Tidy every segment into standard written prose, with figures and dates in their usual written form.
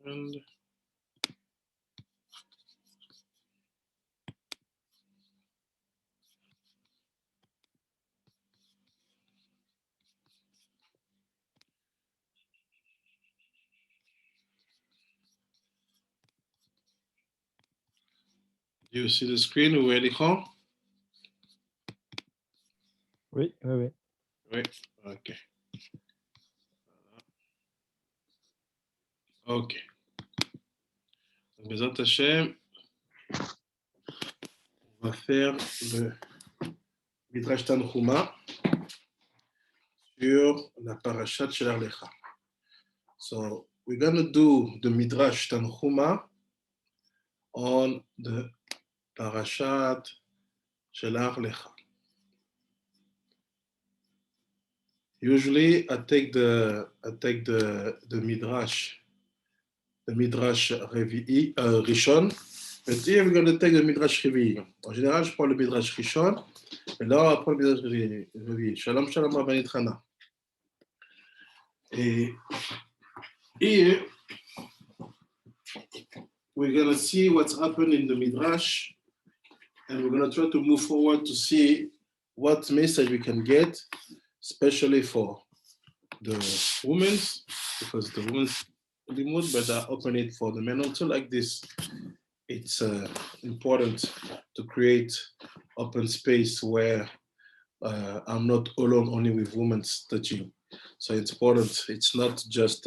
And you see the screen où est l'écran? Oui, oui, oui. Oui, ok. Ok. Bezat Hashem, on va faire le Midrash Tanhuma sur la parashat Shel Lecha. So we're going to do the Midrash Tanhuma on the parashat Shel Lecha. Usually I take the Midrash Revi'i, Rishon, but here we're going to take the Midrash Revi'i. En général, je prends le Midrash Rishon, et là, on va prendre le Midrash Revi'i. Shalom, shalom, Rabbanit Chana. Et here, we're going to see what's happened in the Midrash, and we're going to try to move forward to see what message we can get, especially for the women, because the women limud, but I open it for the men also like this. It's important to create open space where I'm not alone only with women touching. So it's important. It's not just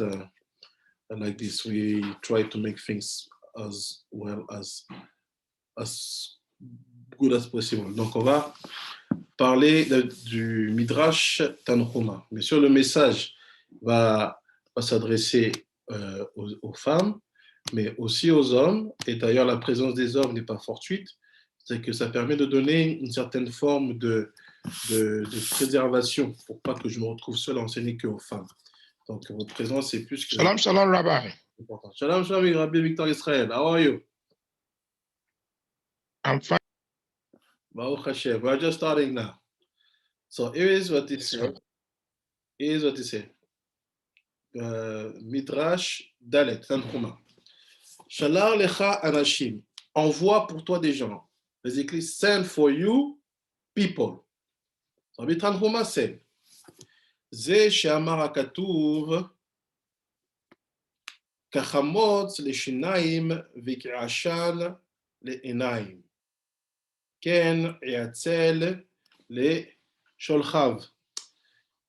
like this. We try to make things as well as good as possible. Donc on va parler du Midrash Tanhuma. Bien sûr, le message va s'adresser aux femmes, mais aussi aux hommes. Et d'ailleurs, la présence des hommes n'est pas fortuite. C'est que ça permet de donner une certaine forme de préservation pour pas que je me retrouve seul à enseigner qu'aux femmes. Donc, votre présence est plus que... Shalom, shalom, Rabbi. Important. Shalom, shalom, Rabbi Victor Israël. How are you? I'm fine. Baruch Hashem. We're just starting now. So here is what it says. Here is what it says. Midrash Dalet, Tanhuma. Shalar lecha anashim. Envoie pour toi des gens. Basically, send for you people. Rabbi Tanhuma said, Ze she'amar hakatuv kachamot leshinayim v'ki'ashan le'inayim. Ken yatzel le'sholchav.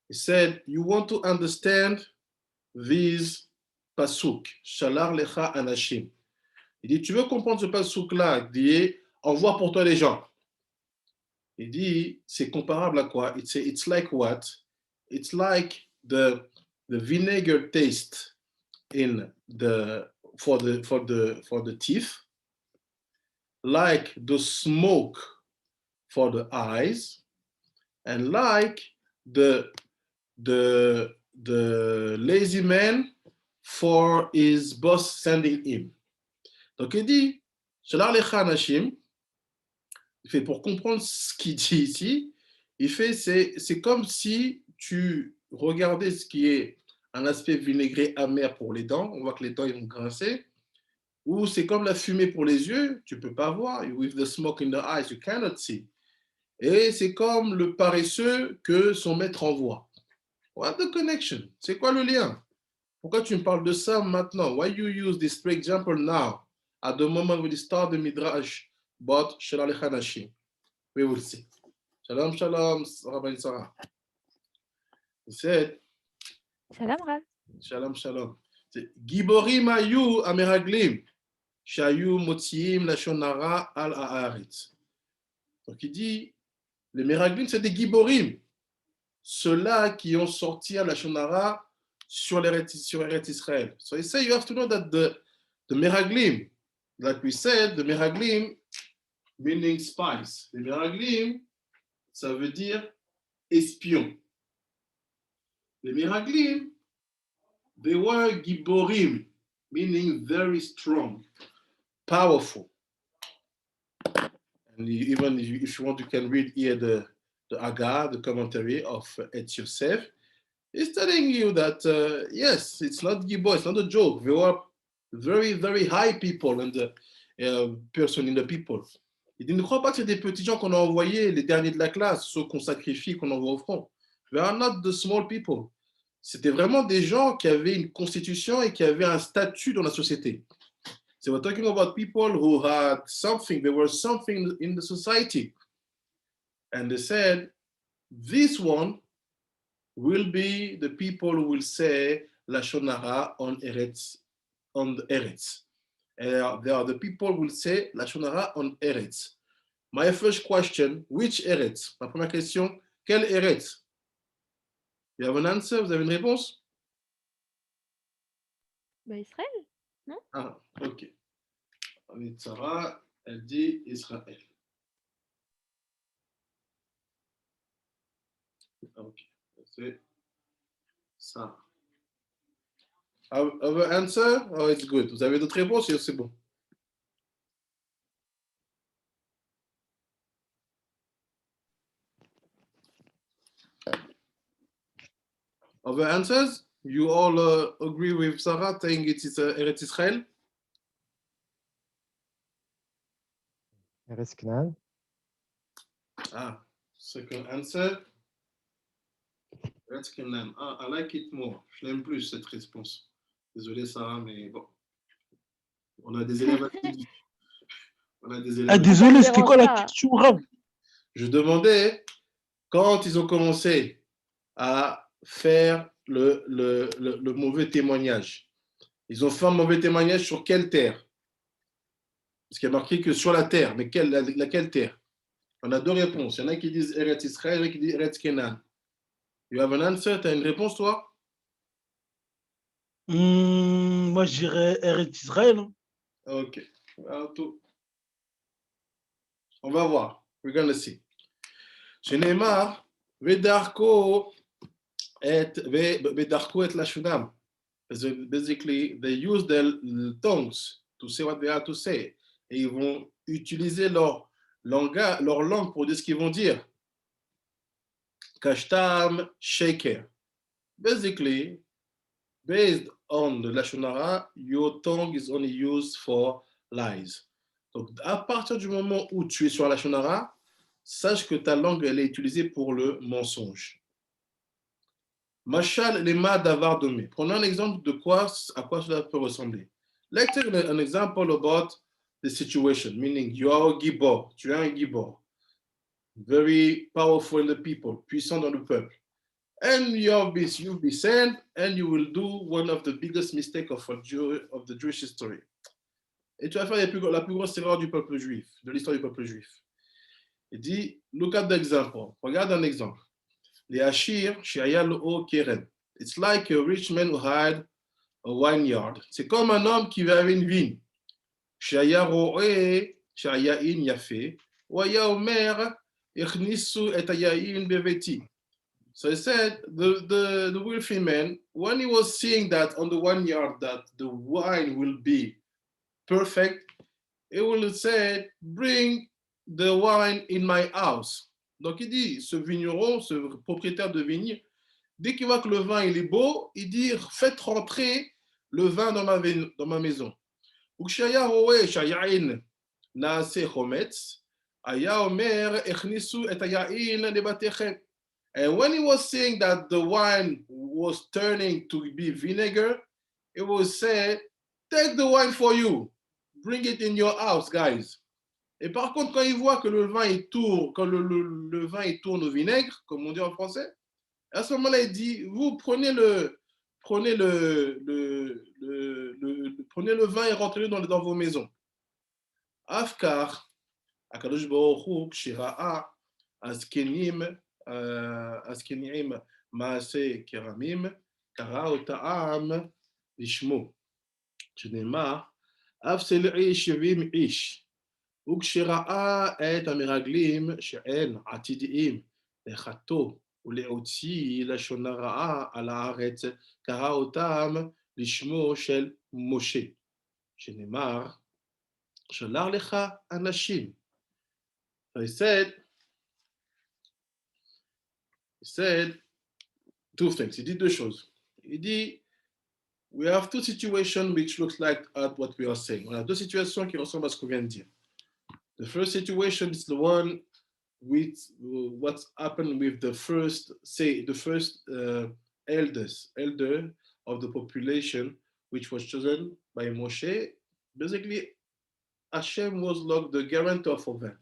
He said, you want to understand these pasuk, shalar lecha anashim. Il dit, tu veux comprendre ce pasuk-là, il dit, envoie pour toi les gens. Il dit, c'est comparable à quoi? It's like what? It's like the vinegar taste in for the teeth, like the smoke for the eyes, and like the lazy man for his boss sending him. Donc il dit, Shalar lecha anashim, il fait pour comprendre ce qu'il dit ici, il fait c'est comme si tu regardais ce qui est un aspect vinaigré amer pour les dents, on voit que les dents ils vont grincer, ou c'est comme la fumée pour les yeux, tu peux pas voir, with the smoke in the eyes, you cannot see. Et c'est comme le paresseux que son maître envoie. What the connection? C'est quoi le lien? Pourquoi tu me parles de ça maintenant? Why you use this example now, at the moment when you start the Midrash, but Shalar lecha anashim? We will see. Shalom, shalom, Rabbi Sarah. He said, Shalom, Rav. Shalom, shalom. Giborim hayu ameraglim, shayu motziim lashon hara al haaretz. Donc il dit, les meraglim, c'est des giborim, ceux-là qui ont sorti à lashon hara sur Eretz Israël. So he said, you have to know that the meraglim, like we said, the meraglim meaning spies. Les meraglim, ça veut dire espion. Les meraglim, they were giborim, meaning very strong, powerful. And even if you want, you can read here the Agar, the commentary of Etz Yosef. It's telling you that, yes, it's not gibor, it's not a joke. They were very, very high people and the person in the people. Il dit, ne crois pas que c'est des petits gens qu'on a envoyés, les derniers de la classe, ceux qu'on sacrifie, qu'on envoie au front. We are not the small people. C'était vraiment des gens qui avaient une constitution et qui avaient un statut dans la société. So we're talking about people who had something, they were something in the society. And they said, this one will be the people who will say Lashon Hara on Eretz, on the Eretz. And they are the people who will say Lashon Hara on Eretz. My first question, which Eretz? Ma première question, quel Eretz? You have an answer? Vous avez une réponse? Bah, Israël, non? Ah, ok. Sarah, elle dit Israël. Ok, c'est ça. Other answer? Oh, it's good. Vous avez d'autres réponses? C'est bon. Other answers? You all agree with Sarah saying it is Eretz Israel? Eretz Canaan. Ah, second answer. Eretz Canaan. Ah, I like it more. Je l'aime plus cette réponse. Désolé Sarah, mais bon. On a des élèves assidus. On a des élèves. Ah, désolé, c'était quoi la pas. question, Ram? Je demandais, quand ils ont commencé à faire le mauvais témoignage, ils ont fait un mauvais témoignage sur quelle terre? Parce qu'il y a marqué que sur la terre, mais laquelle terre? On a deux réponses. Il y en a qui disent Eretz Israël, il y en a qui disent Eretz Kenan. You have an answer? Tu as une réponse, toi? Moi, je dirais Eretz Israël. Hein. Ok. On va voir. We're going to see. שנאמר, ודרכו את לשונם. Basically, they use their tongues to say what they have to say. Et ils vont utiliser leur langue pour dire ce qu'ils vont dire. Kashtam shaker. Basically, based on the Lashon Hara, your tongue is only used for lies. Donc, à partir du moment où tu es sur la Lashon Hara, sache que ta langue, elle est utilisée pour le mensonge. Mashal lema davar domé. Prenons un exemple de à quoi cela peut ressembler. Let's take an example about the situation, meaning you are a gibor, tu es un gibor, very powerful in the people, puissant dans le peuple. And you'll be sent and you will do one of the biggest mistakes of the Jewish history. Et tu vas faire la plus grosse erreur du peuple juif, de l'histoire du peuple juif. Il dit, look at the example. Regarde un exemple. Les Ashir, Shayal Keren. It's like a rich man who had a vineyard. C'est comme un homme qui avait une vigne. Shaya Roe, Shayain Yafe, Waya Omer, Echnisu et Ayain Beveti. So he said, the wealthy man, when he was seeing that on the vineyard that the wine will be perfect, he will say, bring the wine in my house. Donc il dit, ce vigneron, ce propriétaire de vigne, dès qu'il voit que le vin il est beau, il dit, faites rentrer le vin dans ma maison. וכשהיה רואה שהיין נעשה חומץ, היה אומר, הכניסו את היין לבתיכם. And when he was saying that the wine was turning to be vinegar, it was said, take the wine for you. Bring it in your house, guys. Et par contre, quand il voit que le vin il tourne, quand le vin il tourne au vinaigre, comme on dit en français, à ce moment-là, il dit, vous prenez le vin et rentrez-le dans vos maisons. Afkar, Akadosh Baruch Hu, kshira'a, הזקנים מעשה כרמים, קרא אותם לשמו, שנאמר, אף סלעי 70 איש, וכשראה את המרגלים שאין עתידיים לחטוא ולהוציא לשון הרעה על הארץ, קרא אותם לשמו של משה, שנאמר, שלח לך אנשים. So he said two things. Il dit deux choses. Il dit, we have two situations which looks like at what we are saying. On a deux situations qui ressemblent à ce qu'on vient de dire. The first situation is the one with what's happened with the first, elder of the population, which was chosen by Moshe. Basically, Hashem was like the guarantor for them.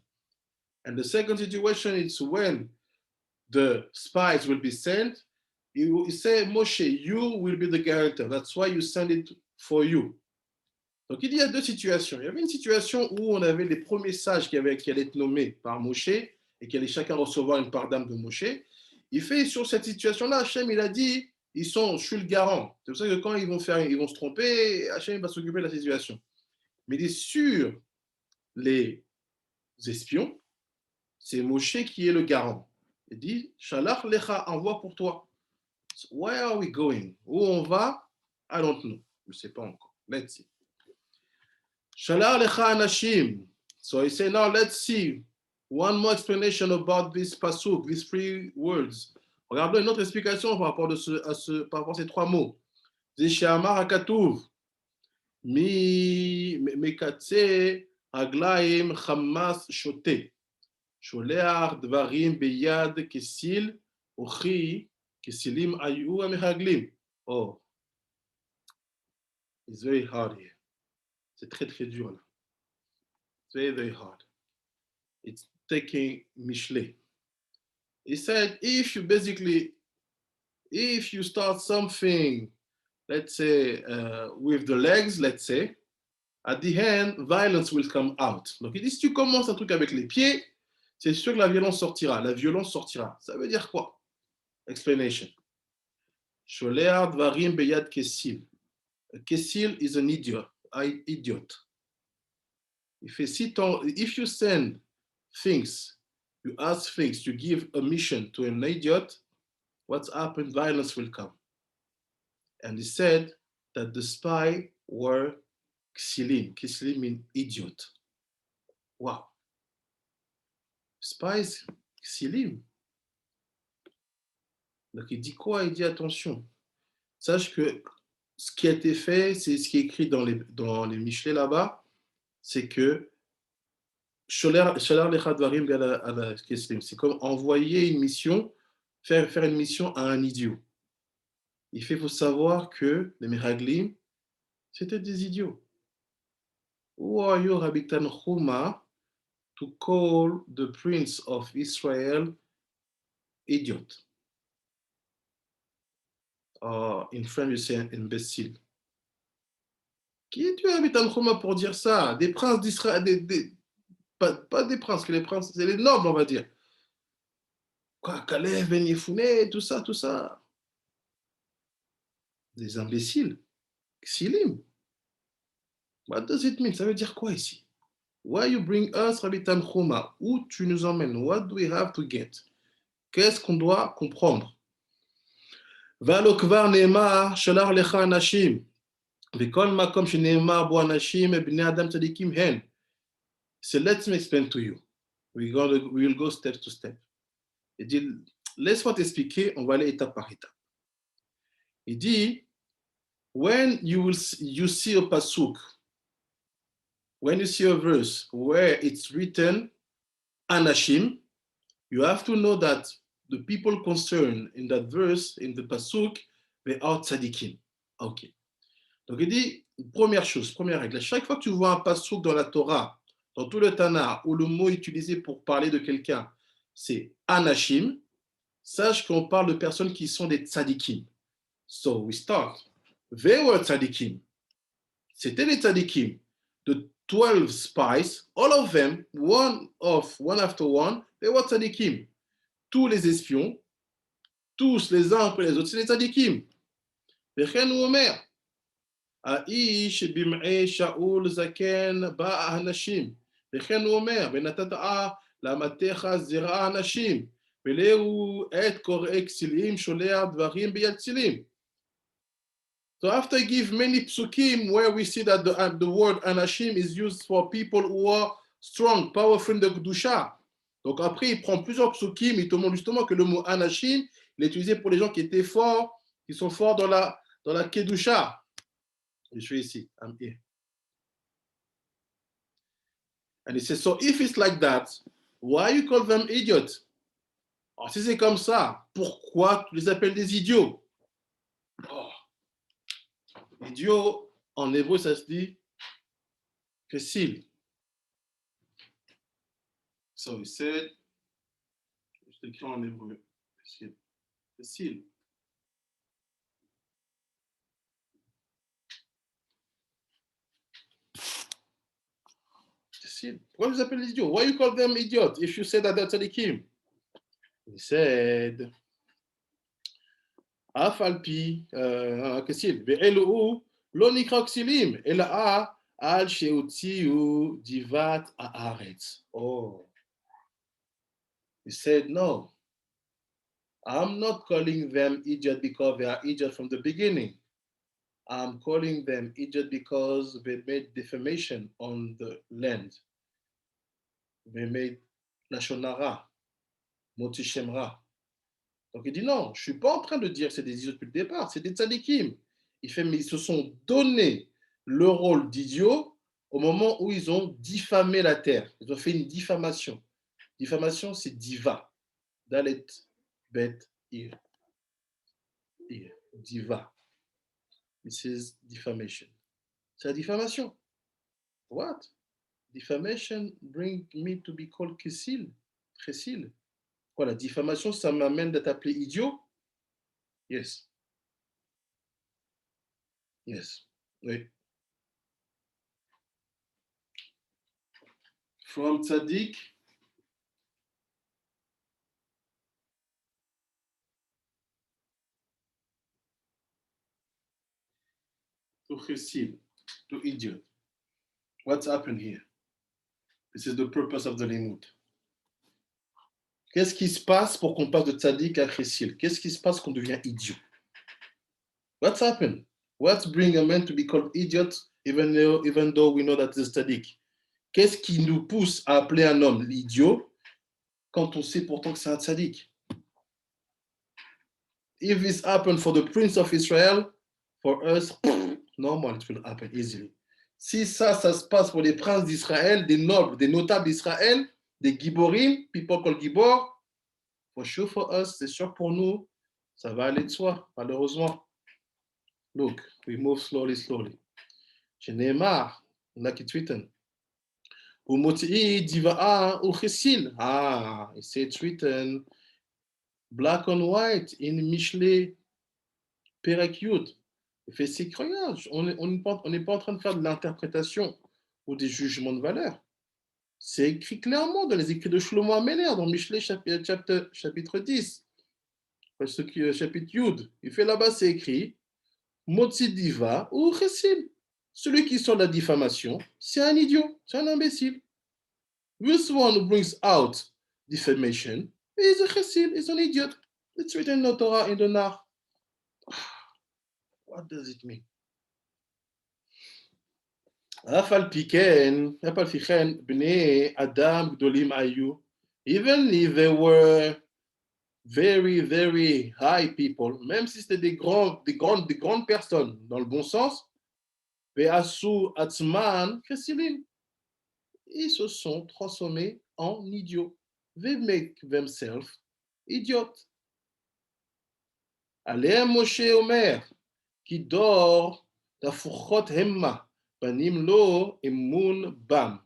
And the second situation is when the spies will be sent, you say, Moshe, you will be the guarantor. That's why you send it for you. Donc, il y a deux situations. Il y avait une situation où on avait les premiers sages qui allaient être nommés par Moshe et qui allaient chacun recevoir une part d'âme de Moshe. Il fait sur cette situation-là, Hachem, il a dit, je suis le garant. C'est pour ça que quand ils vont se tromper, Hachem va s'occuper de la situation. Mais il est sur les espions, c'est Moshe qui est le garant. Il dit, Shalach lecha, envoie pour toi. So, where are we going? Où on va? I don't know. Je ne sais pas encore. Let's see. Shalach lecha anashim. So he said, now let's see one more explanation about this pasuk, these three words. Regardons une autre explication par rapport à ces trois mots. Zeshamar hakatuv. Mi mekatse aglaim chamas shote. Sholeach dvarim beyad kesil ochi kesilim ayu amehaglim. Oh, it's very hard here. C'est très très dur là. It's very very hard. It's taking Mishle. He said, if you start something, let's say with the legs, let's say, at the end, violence will come out. Donc il dit, si tu commences un truc avec les pieds, c'est sûr que la violence sortira. La violence sortira. Ça veut dire quoi? Explanation. Sholeach dvarim beyad kesil. Kesil is an idiot. If you send things, you ask things, you give a mission to an idiot, what's happened? Violence will come. And he said that the spy were ksilim. Ksilim means idiot. Wow. Spies, ksilim. Donc il dit quoi? Il dit attention. Sache que ce qui a été fait, c'est ce qui est écrit dans les Michelet là-bas, c'est que c'est comme envoyer une mission, faire une mission à un idiot. Faut savoir que les Meraglim, c'était des idiots. Who are you, Rabbi Tanchuma, to call the prince of Israel idiot? In French, you say imbécile. Qui es-tu, Rabbi Tanchuma, pour dire ça? Des princes d'Israël, pas des princes, que les princes, c'est les nobles, on va dire. Quoi, Caleb, Ben Yefouné, tout ça. Des imbéciles. Ksilim. What does it mean? Ça veut dire quoi ici? Why you bring us, Rabbi Tanchuma? Où tu nous emmènes? What do we have to get? Qu'est-ce qu'on doit comprendre? Valo kvar neemar, shalach lecha anashim. V'kol makom sheneemar bo anashim bnei adam tzadikim hen. So let me explain to you. We will go step to step. Il dit, laisse-moi t'expliquer, on va aller étape par étape. Il dit, when you see a pasuk, when you see a verse where it's written anashim, you have to know that the people concerned in that verse, in the pasuk, they are tzadikim. Ok. Donc il dit, première règle, chaque fois que tu vois un pasuk dans la Torah, dans tout le Tanakh, où le mot utilisé pour parler de quelqu'un, c'est anashim, sache qu'on parle de personnes qui sont des tzadikim. So we start. They were tzadikim. C'était les tzadikim. The 12 spies, all of them, one after one, they were tzadikim. Tous les espions, tous les uns après les autres, c'est les tzadikim. Vechen ou Omer. האיש במעי שאול זקן בא אנשים, וכן הוא אומר, ונתת למתך זרע אנשים, ולהו עת קורא כסילים, שולח דברים ביד כסילים. So after I give many psukim where we see that the word anashim is used for people who are strong, powerful in the kedusha. Donc après il prend plusieurs psukim, il te montre justement que le mot anashim, il est utilisé pour les gens qui étaient forts, qui sont forts dans la kedusha. Je suis ici. I'm here. And he says, so if it's like that, why you call them idiots? Alors, si c'est comme ça, pourquoi tu les appelles des idiots? Oh. Idiot, en hébreu, ça se dit facile. So he said, je t'écris en hébreu. Facile. Pourquoi vous appelez les idiots? Why you call them idiots if you say that they're tzadikim? He said, אף על פי, כסיל, ואלו לא נקרא כסילים, אלא על שהוציאו דיבת הארץ. Oh. He said, no, I'm not calling them idiot because they are idiot from the beginning. I'm calling them idiot because they made defamation on the land. They made lashon hara, moti shem ra. Donc il dit non, je ne suis pas en train de dire que c'est des idiots depuis le départ, c'est des tzadikim. Il fait, mais ils se sont donné le rôle d'idiot au moment où ils ont diffamé la terre. Ils ont fait une diffamation. Diffamation, c'est diva. Dalet, bet, ir. Diva. This is defamation. C'est la diffamation. What? Defamation bring me to be called kesil, chesil. Quoi, la diffamation, ça m'amène d'être appelé idiot? Yes. Yes. Oui. From tzaddik to chesil, to idiot. What's happened here? This is the purpose of the limud. Qu'est-ce qui se passe pour qu'on passe de tzaddik à chesil? Qu'est-ce qui se passe qu'on devient idiot? What's happened? What's bring a man to be called idiot even though we know that it's tzaddik? Qu'est-ce qui nous pousse à appeler un homme l'idiot quand on sait pourtant que c'est un tzaddik? If this happened for the prince of Israel, for us, normal, it will happen easily. Si ça se passe pour les princes d'Israël, des nobles, des notables d'Israël, des giborim, people called gibor, for sure for us, c'est sûr pour nous, ça va aller de soi, malheureusement. Look, we move slowly. שנאמר, like it's written, ומוציאי דיבה וכסיל. It's written, black on white, in Mishle, Perek Yud. Il fait c'est incroyable. On n'est pas en train de faire de l'interprétation ou des jugements de valeur. C'est écrit clairement dans les écrits de Shlomo Améler, dans Mishle chapitre 10, chapitre Yud. Il fait là-bas, c'est écrit, Motzi diva ou chesil. Celui qui sort de la diffamation, c'est un idiot, c'est un imbécile. This one who brings out defamation is a chesil, is an idiot. It's written in the Torah, in the Nar. What does it mean? אף על פי כן, בני אדם גדולים היו, even if they were very, very high people, même si c'était des grandes personnes, dans le bon sens, ve'asu atzman chesilim, ils se sont transformés en idiots. They make themselves idiots. Aleem Moshe Omer, qui dort d'afouchot hemma, panim lo emun bam.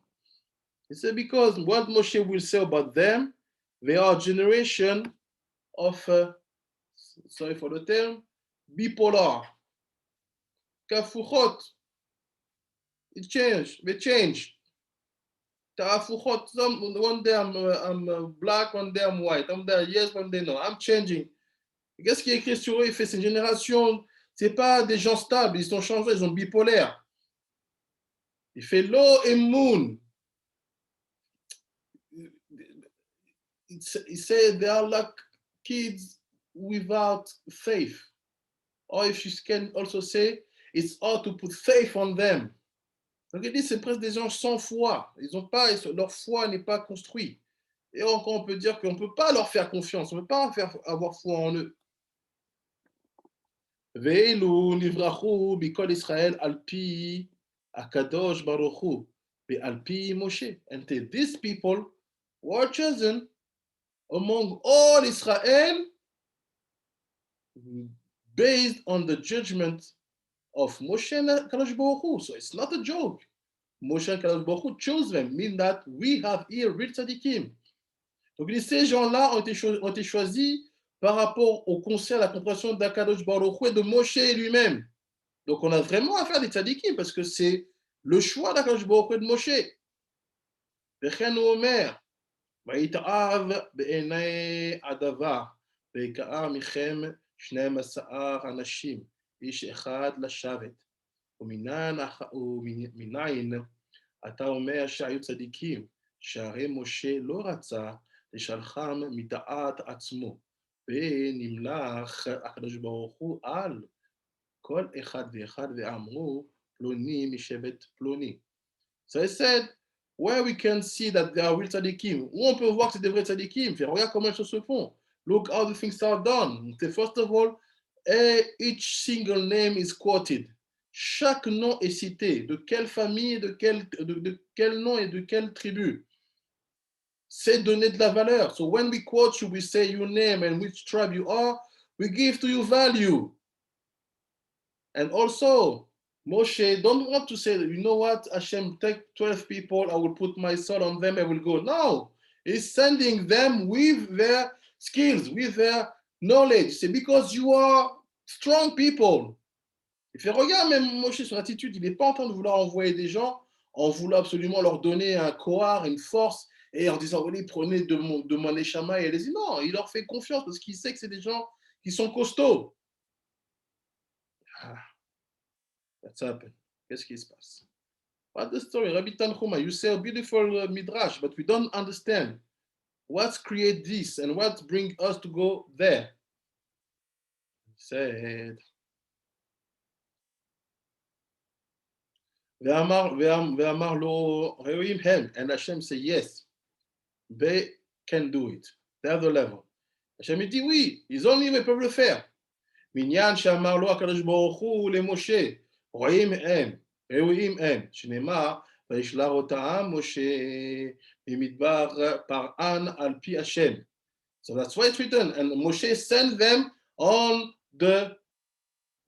It's because what Moshe will say about them, they are a generation of, sorry for the term, bipolar. Kafuchot. They change. Tafuchot. One day I'm black, one day I'm white. I'm there, yes, one day no. I'm changing. Qu'est-ce qui est écrit sur eux? Il fait c'est une génération, c'est pas des gens stables, ils sont changés, ils sont bipolaires. Il fait lo et moon. He said they are like kids without faith. Or if you can also say, it's hard to put faith on them. Donc il dit, c'est presque des gens sans foi. Leur foi n'est pas construite. Et encore, on peut dire qu'on ne peut pas leur faire confiance, on ne peut pas avoir foi en eux. ואלו נברכו בכל ישראל על פי הקדוש ברוך הוא ועל פי משה. And these people were chosen among all Israel based on the judgment of Moshe and Kadosh Baruch Hu. So it's not a joke. Moshe and Kadosh Baruch Hu chose them, mean that we have here real tzaddikim. Donc ces gens-là ont été choisis par rapport au conseil à la compréhension d'Akadosh Baruch Hu et de Moshe lui-même. Donc on a vraiment affaire à des tzaddikim parce que c'est le choix d'Akadosh Baruch Hu et de Moshe. וכן הוא אומר, ויתאהב בעיני הדבר, ויקרא מכם 12 אנשים, איש אחד לשבת. ומנין אתה אומר שהיו צדיקים, שהרי משה לא רצה לשלחם מדעת עצמו, ונמלך הקדוש ברוך הוא על כל אחד ואחד ואמרו פלוני משבט פלוני. So I said, where we can see that they are real tzaddikim, où on peut voir que c'est des vrais tzaddikim, regarde comment les choses se font. Look how the things are done. First of all, each single name is quoted. Chaque nom est cité. De quelle famille, de quel nom et de quelle tribu. C'est donner de la valeur. So when we quote you, we say your name and which tribe you are, we give to you value. And also, Moshe don't want to say, you know what, Hashem, take 12 people, I will put my soul on them, I will go. No, he's sending them with their skills, with their knowledge. C'est because you are strong people. Il fait, regarde même Moshe, son attitude, il n'est pas en train de vouloir envoyer des gens en voulant absolument leur donner un kohar, une force, et en disant, allez, prenez de mon échama et allez-y. Non, il leur fait confiance parce qu'il sait que c'est des gens qui sont costauds. What's happened? Qu'est-ce qui se passe? What's the story? Rabbi Tanchuma, you say a beautiful midrash, but we don't understand what's create this and what bring us to go there. He said, Ve'amar lo re'im hem, and Hashem say yes, they can do it. They have the level. Hashem dit oui, ils ont ils peuvent le faire. Minyan she'amar lo HaKadosh Baruch Hu le Moshe. רואים הם, שנאמר, וישלח אותם משה ממדבר פרען על פי השם. So that's why it's written, and Moshe sent them on the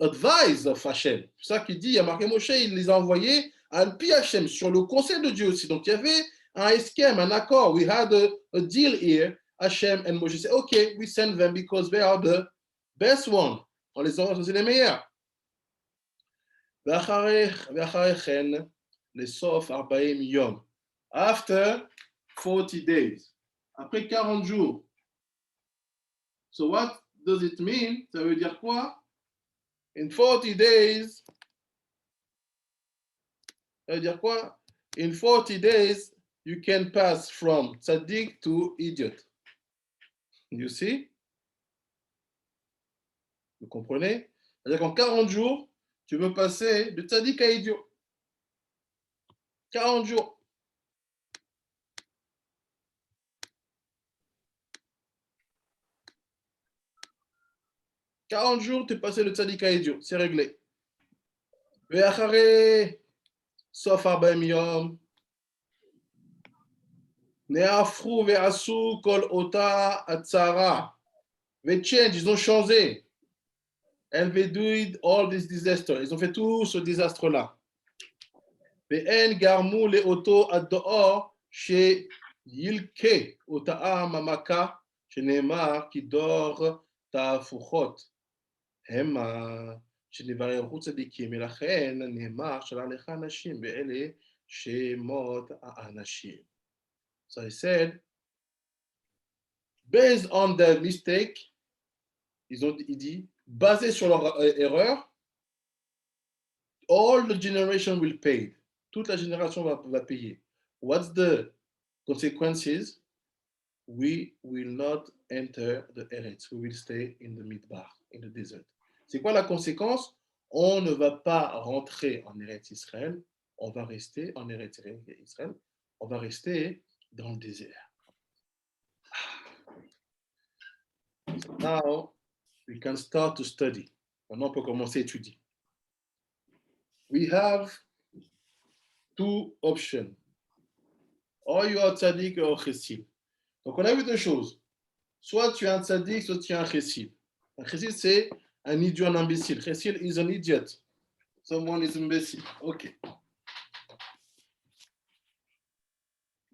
advice of Hashem. C'est ça qu'il dit, il y a marqué Moshe, il les a envoyés al pi Hashem, sur le conseil de Dieu aussi. Donc il y avait un esquème, un accord. We had a deal here, Hashem and Moshe said, okay, we send them because they are the best one. On les envoie, c'est les meilleurs. ואחרי כן, לסוף 40 יום. After 40 days. Après 40 jours. So what does it mean? Ça veut dire quoi? In 40 days, ça veut dire quoi? In 40 days, you can pass from tzaddik to idiot. You see? Vous comprenez? C'est-à-dire qu'en 40 jours, tu veux passer de tzaddik à idiot. 40 jours. « 40 jours, tu es passé de tzaddik à idiot. C'est réglé. ואחרי סוף 40 יום, נהפכו ועשו כל אותה הצהרה. ו-change, ils ont changé. And they did all this disaster. Ils ont fait tout ce désastre-là. ואין גרמו לאותו הדור שילקה אותה ממכה, שנאמר כי דור תהפוכות המה שנברכו צדיקים, ולכן נאמר שלח לך אנשים, ואלה שמות האנשים. So I said, based on their mistake, il dit, basé sur leur erreur, all the generation will pay. Toute la génération va payer. What's the consequences? We will not enter the Eretz. We will stay in the Midbar, in the desert. C'est quoi la conséquence? On ne va pas rentrer en Eretz Israël. On va rester en Eretz Israël. On va rester dans le désert. So now we can start to study. Maintenant, on peut commencer à étudier. We have two options. Or you are tzaddik or chessid. Donc, on a vu deux choses. Soit tu es un tzaddik, soit tu es un chessid. Un chessid, c'est un idiot, un imbécile. Chessid is an idiot. Someone is imbecile. Okay.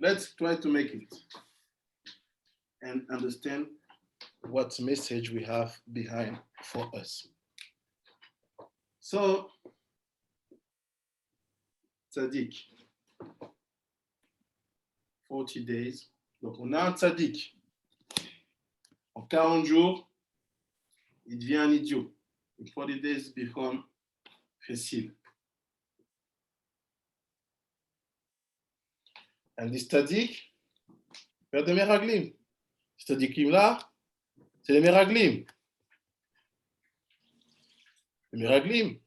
Let's try to make it and understand what message we have behind for us. So, tzaddik, 40 days. Donc, on a un tzaddik. En 40 jours, il devient un idiot. In 40 days, become facile. Un tzaddik, faire de meraglim. Tzaddikim là, c'est les meraglim. Les meraglim.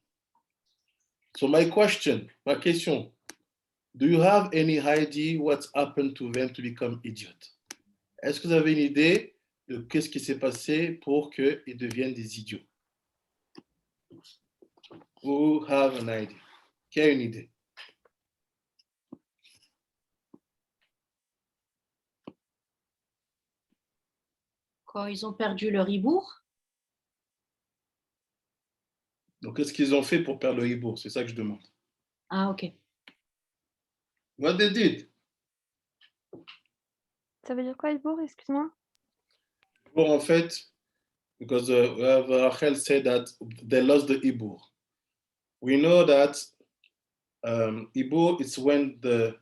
So my question, ma question, do you have any idea what's happened to them to become idiot? Est-ce que vous avez une idée de qu'est-ce qui s'est passé pour qu'ils deviennent des idiots? Who have an idea? Qui a une idée? Quand ils ont perdu leur hibour, Donc, qu'est-ce qu'ils ont fait pour perdre le hibour? C'est ça que je demande. ah ok. What they did? Ça veut dire quoi, Ibour? Excuse-moi. Hibour, en fait, because Rachel said that they lost the hibour. We know that hibour is when the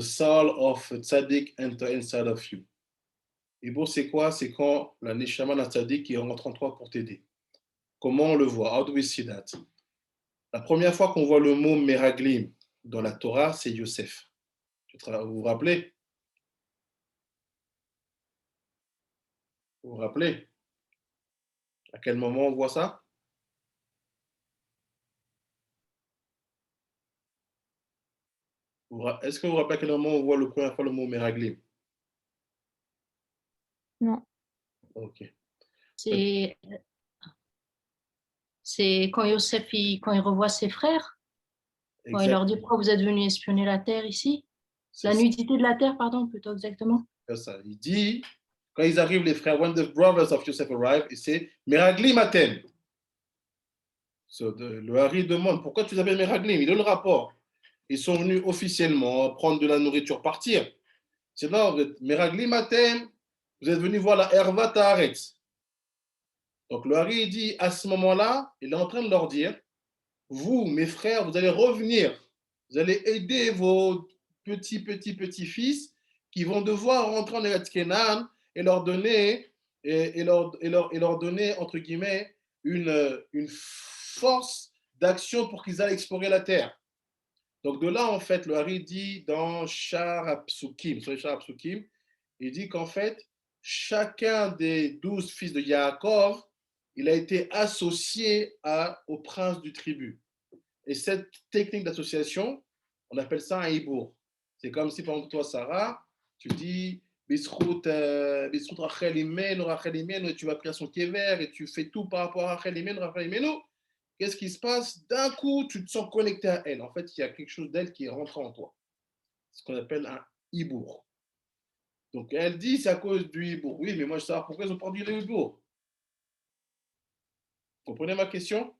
soul of a tzaddik enter inside of you. Hibour, c'est quoi? C'est quand la neshama d'un tzaddik qui rentre en toi pour t'aider. Comment on le voit? How do we see that? La première fois qu'on voit le mot meraglim dans la Torah, c'est Yosef. Vous vous rappelez? Vous vous rappelez? À quel moment on voit ça? Est-ce que vous vous rappelez à quel moment on voit la première fois le mot meraglim? Non. Ok. C'est quand Yosef, quand il revoit ses frères, quand il leur dit pourquoi vous êtes venus espionner la terre ici, la nudité de la terre, pardon, plutôt exactement. C'est ça. Il dit, quand ils arrivent, les frères, when the brothers of Yosef arrive, il c'est meraglim atem. So, le Hari demande pourquoi tu t'appelles meraglim. Il donne le rapport. Ils sont venus officiellement prendre de la nourriture, partir. C'est là, vous êtes meraglim atem, vous êtes venus voir la herva ta'aretz. Donc le Hari dit à ce moment-là, il est en train de leur dire, vous, mes frères, vous allez revenir, vous allez aider vos petits-fils qui vont devoir rentrer en Eretz Kenan et leur donner, leur donner entre guillemets, une force d'action pour qu'ils aillent explorer la terre. Donc de là, en fait, le Hari dit dans Shar HaPsukim, sur les Shar HaPsukim, il dit qu'en fait, chacun des 12 fils de Yaakov, il a été associé au prince du tribu. Et cette technique d'association, on appelle ça un hibour. C'est comme si, par exemple, toi, Sarah, tu dis Bisrout Rachel Imenu, et tu vas prier son kéver, et tu fais tout par rapport à Rachel Imenu. Qu'est-ce qui se passe? D'un coup, tu te sens connecté à elle. En fait, il y a quelque chose d'elle qui est rentré en toi. C'est ce qu'on appelle un hibour. Donc, elle dit c'est à cause du hibour. Oui, mais moi, je sais savoir pourquoi ils ont perdu le hibour. Vous comprenez ma question?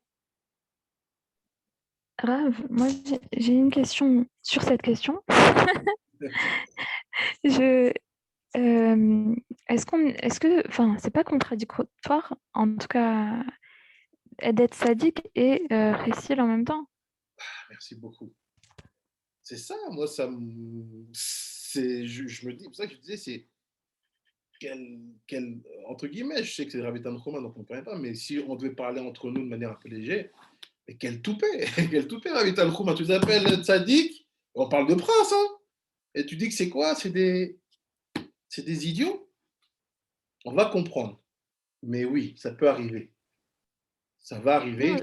Rav, moi j'ai une question sur cette question. Est-ce que, enfin, c'est pas contradictoire, en tout cas, d'être sadique et récile en même temps? Merci beaucoup. C'est ça, moi, je me dis, c'est pour ça que je disais, c'est entre guillemets, je sais que c'est Rabbi Tanchuma, donc on ne connaît pas, mais si on devait parler entre nous de manière un peu légère, mais quel toupet, quel toupet, Rabbi Tanchuma, tu les appelles tzaddik, on parle de prince, hein, et tu dis que c'est quoi? C'est des idiots? On va comprendre, mais oui, ça peut arriver. Ça va arriver. Non,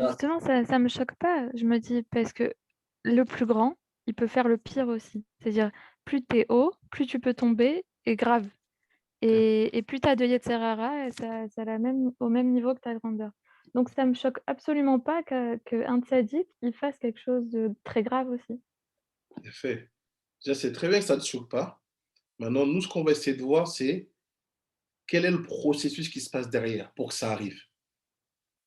justement, ça ne me choque pas, je me dis, parce que le plus grand, il peut faire le pire aussi. C'est-à-dire, plus tu es haut, plus tu peux tomber, et grave. Et plus tu as de Yetzerara, ça au même niveau que ta grandeur. Donc ça me choque absolument pas qu'un tzaddik, il fasse quelque chose de très grave aussi. En effet. Déjà, c'est très bien que ça ne te choque pas. Maintenant, nous, ce qu'on va essayer de voir, c'est quel est le processus qui se passe derrière pour que ça arrive.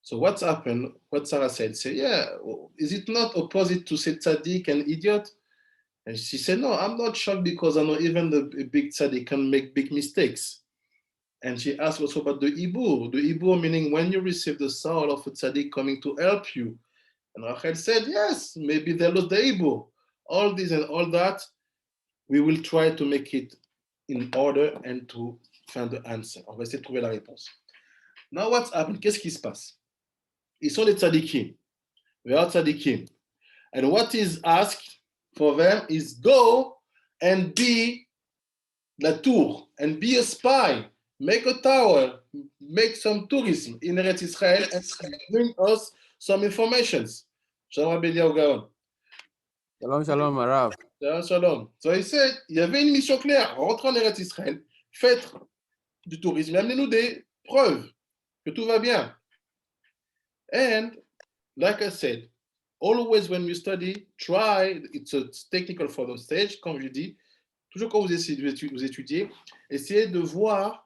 So what's happened, what Sarah said, say, yeah, is it not opposite to say tzaddik and idiot? And she said, no, I'm not shocked because I know even the big tzaddik can make big mistakes. And she asked also about the ibur. The ibur meaning when you receive the soul of a tzaddik coming to help you. And Rachel said, yes, maybe they lost the ibur. All this and all that, we will try to make it in order and to find the answer. On va essayer de trouver la réponse. Now what's happened? Qu'est-ce qui se passe? Ils sont les tzaddikim. We are tzaddikim. And what is asked for them is go and be la tour and be a spy. Make a tower, make some tourism in Eretz Israel and bring us some informations. Shalom Rabbi Eliyahu Gaon. Shalom, shalom, Arav. Shalom, shalom. So he said, il y avait une mission claire. Rentrez en Eretz Israël, faites du tourisme, amenez-nous des preuves que tout va bien. And like I said, always when you study, try, it's technical for the stage, comme je dis, toujours quand vous étudiez, essayez de voir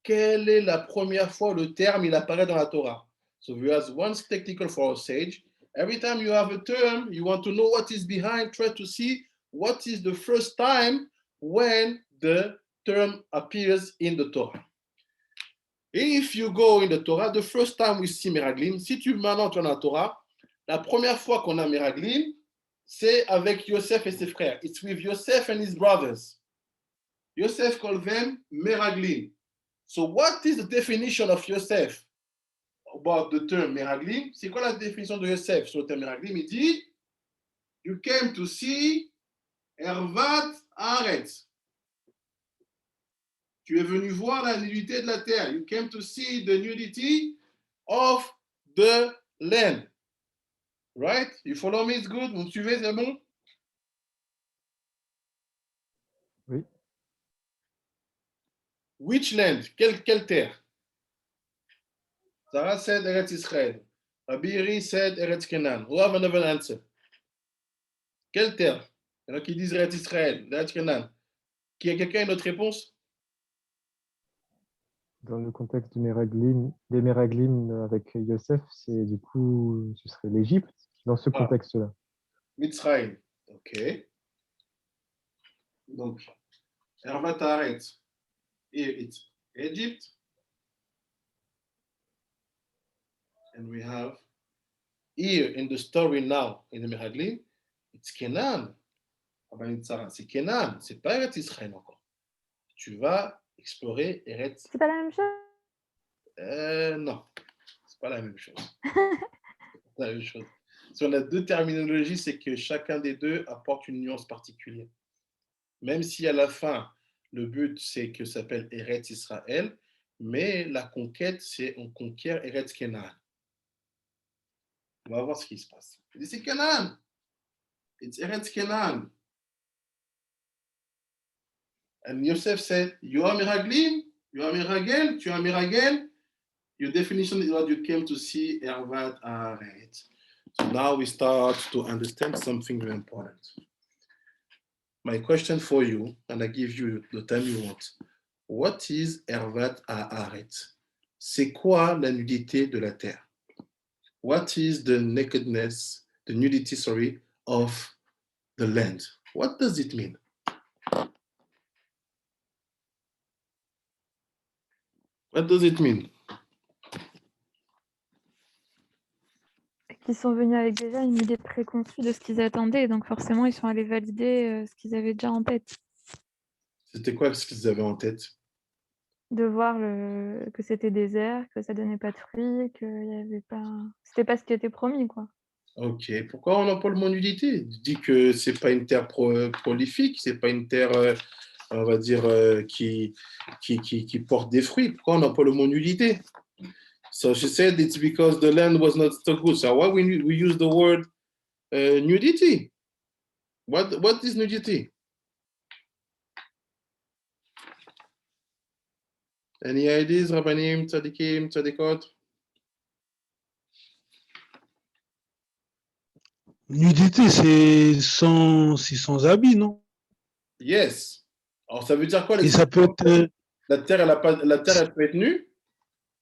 quelle est la première fois le terme il apparaît dans la Torah. So you have one technical for a sage. Every time you have a term, you want to know what is behind, try to see what is the first time when the term appears in the Torah. If you go in the Torah, the first time we see Meraglim, si tu maintenant tu es dans la Torah, la première fois qu'on a Meraglim, c'est avec Yosef et ses frères. It's with Yosef and his brothers. Yosef called them Meraglim. So what is the definition of Yosef about the term Meraglim? C'est quoi la définition de Yosef sur le terme Meraglim? Il dit, you came to see Ervat Haaretz. Tu es venu voir la nudité de la terre. You came to see the nudity of the land. Right? You follow me? It's good? Vous me suivez? C'est bon? Oui. Which land? Quelle terre? Sarah said Eretz Israel. Rabbi Eri said Eretz Canaan. Who have another answer? Quelle terre? Il y en a qui disent Eretz Israel, Eretz Canaan. Qui a quelqu'un une autre réponse? Dans le contexte des Meraglim avec Yosef, c'est du coup, ce serait l'Égypte, dans ce contexte-là. Mitzrayim. OK. Donc, Ervat Haaretz. Here it's Egypt. And we have here in the story now, in the Meraglim, it's Canaan. C'est Canaan, c'est pas Eretz Israël encore. Tu vas explorer Eretz. C'est pas la même chose? Non, c'est pas la même chose. C'est pas la même chose. Si on a deux terminologies, c'est que chacun des deux apporte une nuance particulière. Même si à la fin, le but, c'est que ça s'appelle Eretz Israël, mais la conquête, c'est on conquiert Eretz Canaan. On va voir ce qui se passe. Il dit, c'est Canaan. It's Eretz Canaan. And Yosef said, you are Meraglim, you are Meragel, tu as Meragel. Your definition is what you came to see, Ervat Haaretz. So now we start to understand something very important. My question for you, and I give you the time you want. What is Ervat Haaretz? C'est quoi la nudité de la terre? What is the nakedness, the nudity, sorry, of the land? What does it mean? What does it mean? Ils sont venus avec déjà une idée préconçue de ce qu'ils attendaient, donc forcément, ils sont allés valider ce qu'ils avaient déjà en tête. C'était quoi ce qu'ils avaient en tête? De voir que c'était désert, que ça donnait pas de fruits, qu'il y avait pas... C'était pas ce qui était promis, quoi. Ok. Pourquoi on emploie le mot nudité? Tu dis que c'est pas une terre prolifique, c'est pas une terre, on va dire, qui porte des fruits. Pourquoi on emploie le mot nudité? So she said it's because the land was not so good. So why we use the word nudity? What is nudity? Any ideas, Rabbanim, Tzadikim, Tzadikot? Nudité, c'est sans habit, non? Yes. Alors, ça veut dire quoi Et ça peut l'expression? être, La terre, elle peut être nue?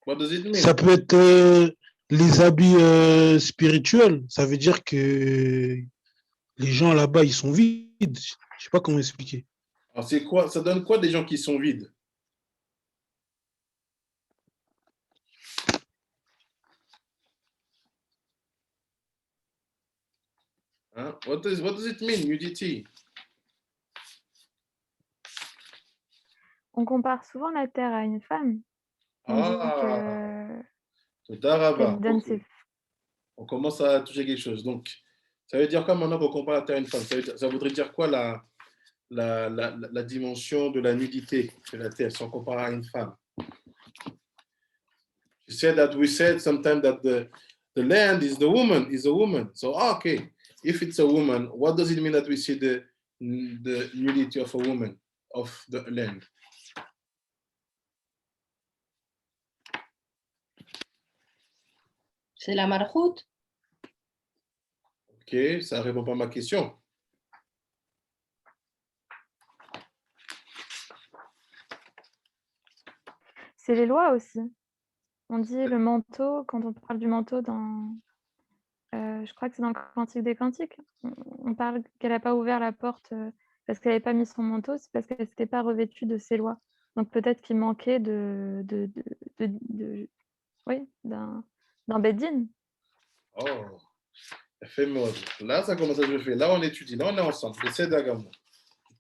What does it mean? ça peut être les habits spirituels. Ça veut dire que les gens là-bas, ils sont vides. Je sais pas comment expliquer. Alors, c'est quoi? Ça donne quoi des gens qui sont vides? Hein? What does it mean, nudity? On compare souvent la terre à une femme. On dit Ah, qu'elle Daraba. donne Ok. ses... On commence à toucher quelque chose. Donc, ça veut dire quoi maintenant qu'on compare la terre à une femme? Ça voudrait dire quoi la dimension de la nudité de la terre si on compare à une femme? You said that we said sometimes that the land is the woman, is a woman. So, okay, if it's a woman, what does it mean that we see the nudity of a woman, of the land? C'est la malchoute. Ok, ça ne répond pas à ma question. C'est les lois aussi. On dit le manteau, quand on parle du manteau dans... je crois que c'est dans le Cantique des Cantiques. On parle qu'elle n'a pas ouvert la porte parce qu'elle n'avait pas mis son manteau, c'est parce qu'elle ne s'était pas revêtue de ses lois. Donc peut-être qu'il manquait oui, d'un beddin. Oh, fait mode. Là, ça commence à se faire. Là, on étudie. Là, on est ensemble. J'essaie d'agamon.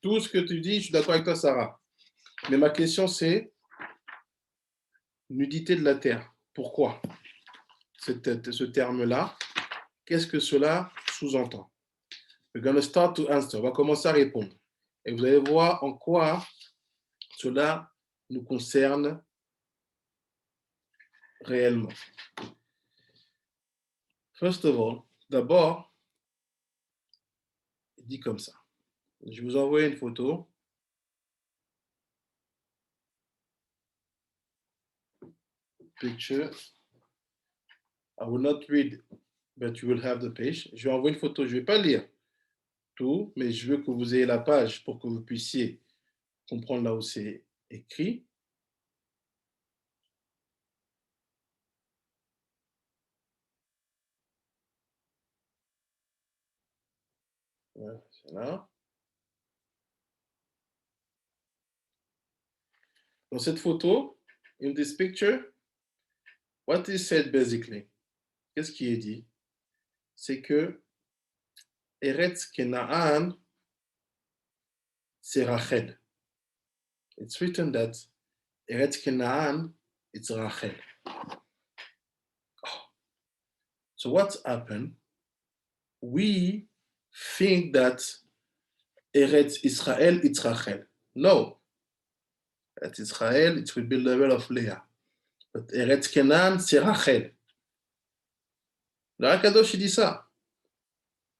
Tout ce que tu dis, je suis d'accord avec toi, Sarah. Mais ma question, c'est nudité de la terre. Pourquoi ce terme-là? Qu'est-ce que cela sous-entend? We're going to start to answer. On va commencer à répondre. Et vous allez voir en quoi cela nous concerne réellement. First of all, d'abord, il dit comme ça. Je vous envoie une photo. Picture. I will not read, but you will have the page. Je vais envoyer une photo. Je ne vais pas lire tout, mais je veux que vous ayez la page pour que vous puissiez comprendre là où c'est écrit. Voilà, c'est là. Dans cette photo, in this picture, what is said basically? Qu'est-ce qui est dit? C'est que Eretz Kenaan, c'est Rachel. It's written that Eretz Kenaan, it's Rachel. Oh. So what's happened? We think that Eretz Israel, it's Rachel. No. Eretz Israel, it will be the level of Leah. But Eretz Canaan, c'est Rachel. Le Hakadosh, il dit ça.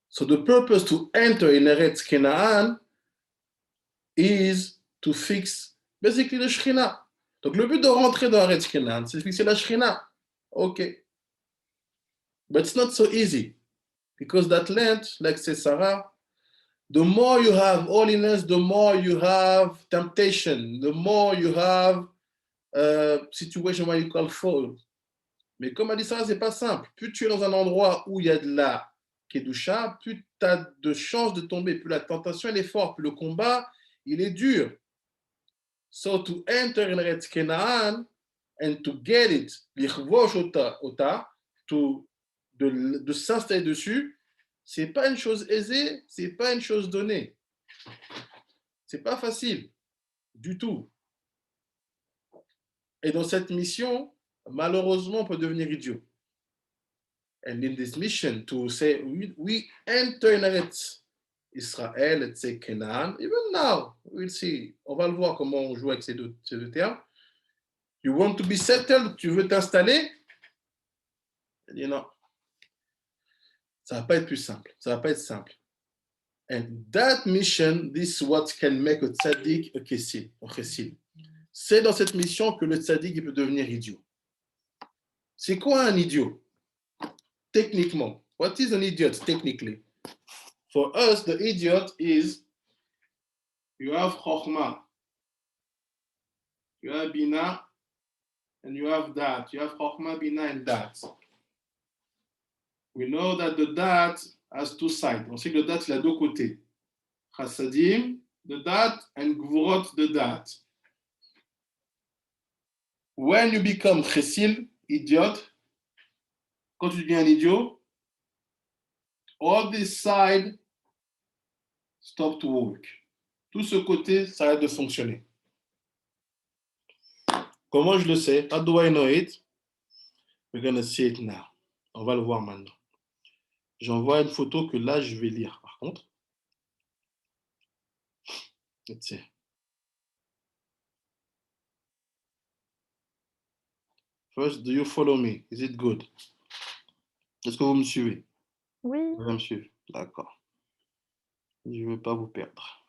So the purpose to enter in Eretz Canaan is to fix basically the Shekhinah. Donc le but de rentrer dans Eretz Canaan, c'est de fixer la Shekhinah. Okay. But it's not so easy. Because that land, like says Sarah, the more you have holiness, the more you have temptation, the more you have situation where you call fall. Mais comme a dit Sarah, c'est pas simple. Plus tu es dans un endroit où il y a de la Kedusha, plus tu as de chances de tomber, plus la tentation elle est forte, plus le combat il est dur. So to enter in Eretz Canaan and to get it, de s'installer dessus, c'est pas une chose aisée, c'est pas une chose donnée. C'est pas facile du tout. Et dans cette mission, malheureusement, on peut devenir idiot. And in this mission to say, we enter in Eretz Israël, let's say Canaan, even now, we'll see. On va le voir comment on joue avec ces deux termes. You want to be settled, tu veux t'installer? Il dit non. Ça va pas être plus simple. Ça va pas être simple. And that mission, this is what can make a tzaddik a chesed. C'est dans cette mission que le tzaddik peut devenir idiot. C'est quoi un idiot? Techniquement. What is an idiot technically? For us, the idiot is you have Chokhmah, you have Bina, and you have Dat. You have Chokhmah, Bina, and Dat. We know that the Dat has two sides. On sait que le Dat, il a deux côtés. Chassadim, the Dat, and Gvurot, the Dat. When you become Chesil, idiot, quand tu deviens un idiot, all this side stop to work. Tout ce côté s'arrête de fonctionner. Comment je le sais? How do I know it? We're going to see it now. On va le voir maintenant. J'envoie une photo que là, je vais lire, par contre. Let's see. First, do you follow me? Is it good? Est-ce que vous me suivez? Oui. Vous me suivez. D'accord. Je ne veux pas vous perdre.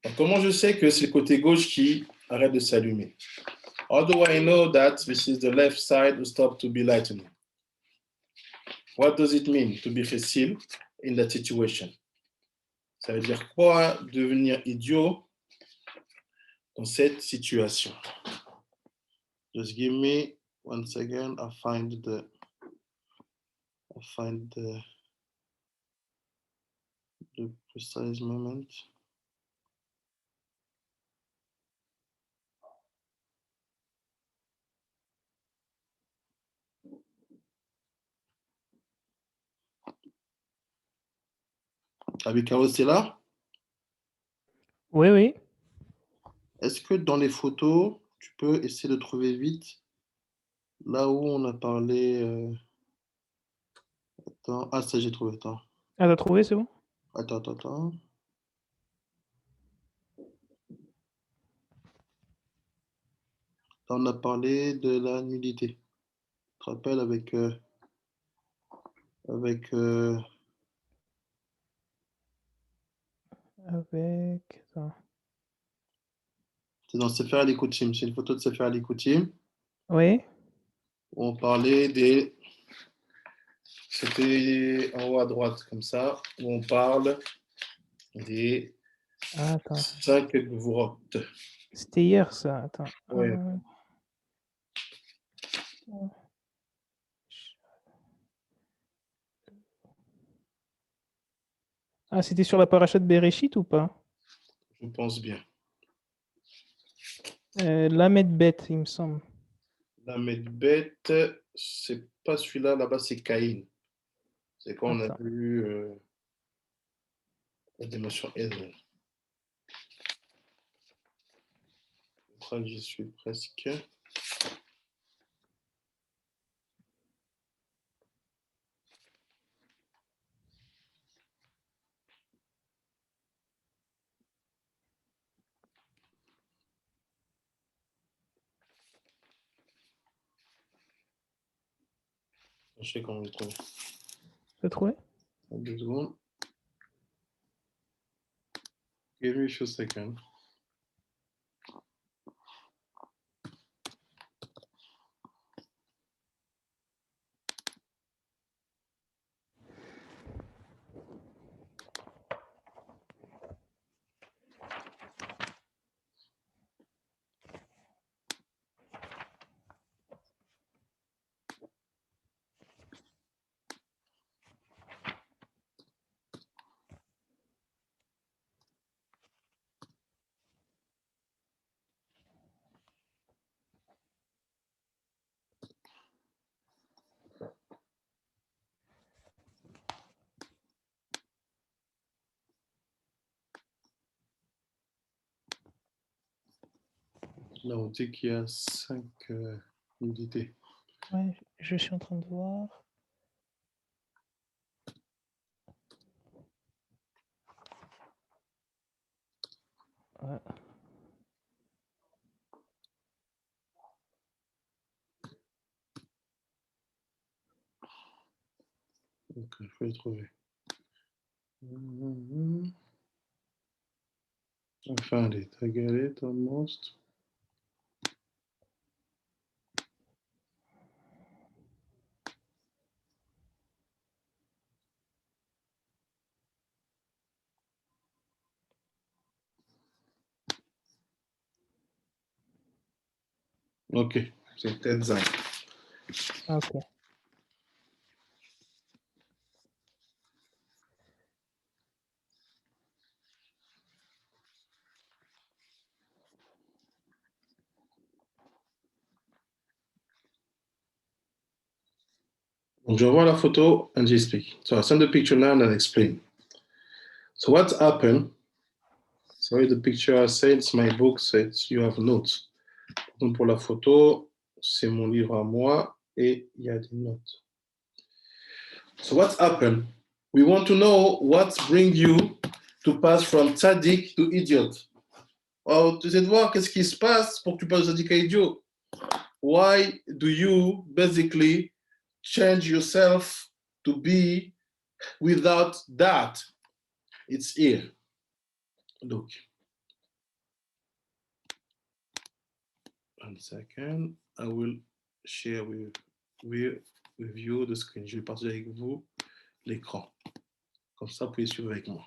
Alors, comment je sais que c'est le côté gauche qui arrête de s'allumer? How do I know that this is the left side who stop to be lightening? What does it mean to be facile in that situation? Ça veut dire quoi devenir idiot dans cette situation? Just give me 1 second. I find the precise moment. Abikao, c'est là? Oui, oui. Est-ce que dans les photos, tu peux essayer de trouver vite là où on a parlé. Attends. Ah, ça, j'ai trouvé. Attends. Ah, t'as trouvé, c'est bon? Attends. Là, on a parlé de la nudité. Tu te rappelles avec. Attends. C'est dans Sefer Alikutim. C'est une photo de Sefer Alikutim. Oui. Où on parlait des. C'était en haut à droite, comme ça, où on parle des 5 gvurot. C'était hier, ça. Attends. Ouais. Ah, c'était sur la paracha de Bereshit ou pas? Je pense bien. Lamed Bet, il me semble. Lamed Bet, c'est pas celui-là, là-bas c'est Caïn. C'est quand on a vu la dimension Ezra. Je crois que j'y suis presque. Je sais comment le trouver. Tu as trouvé? 2 secondes. Give me a few seconds. Là, on dit qu'il y a 5 nudités. Ouais, je suis en train de voir. Ouais. Donc, il faut les trouver. I found it. I get it almost. Ok, c'est peut-être ça. Ok. Donc, je vois la photo and just speak. So I send the picture now and I explain. So what happened? Sorry, the picture I said it's my book, says you have notes. Donc pour la photo, c'est mon livre à moi et il y a des notes. So what happened? We want to know what brings you to pass from tzaddik to idiot. Alors, tu sais de voir qu'est-ce qui se passe pour que tu passes de tzaddik à idiot. Why do you basically change yourself to be without that? It's here. Donc, 1 second, I will share with you the screen. Je vais partager avec vous l'écran. Comme ça, vous pouvez suivre avec moi.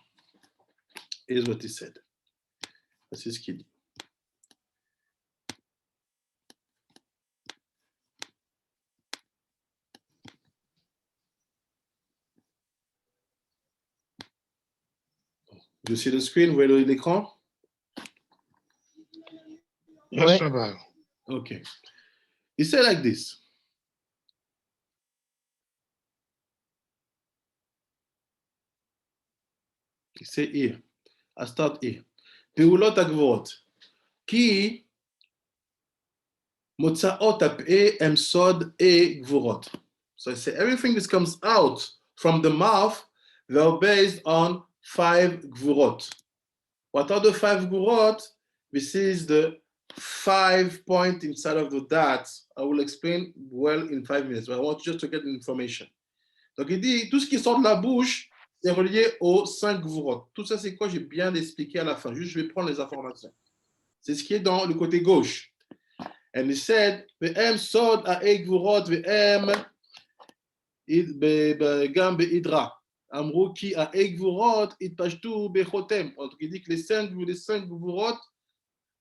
Here's what he said. C'est ce qu'il dit. You see the screen? Vous voyez l'écran? Yes, Rabbi. Okay. He said like this. He said here. I start here. פעולות הגבוהות. כי מוצאות הפה הם סוד גבורות. So I say everything that comes out from the mouth, they are based on 5 gvurot. What are the 5 gvurot? This is the 5 points inside of the dot. I will explain well in 5 minutes, but I want just to get the information. Donc il dit, tout ce qui sort de la bouche est relié aux 5 gvurot. Tout ça, c'est quoi? J'ai bien expliqué à la fin. Juste, je vais prendre les informations. C'est ce qui est dans le côté gauche. And he said, Ve'em sod ha'e gvurot ve'em gam be'idra. Amrou ki ha'e gvurot itpashtu be'chotem. Donc il dit que les 5 gvurot,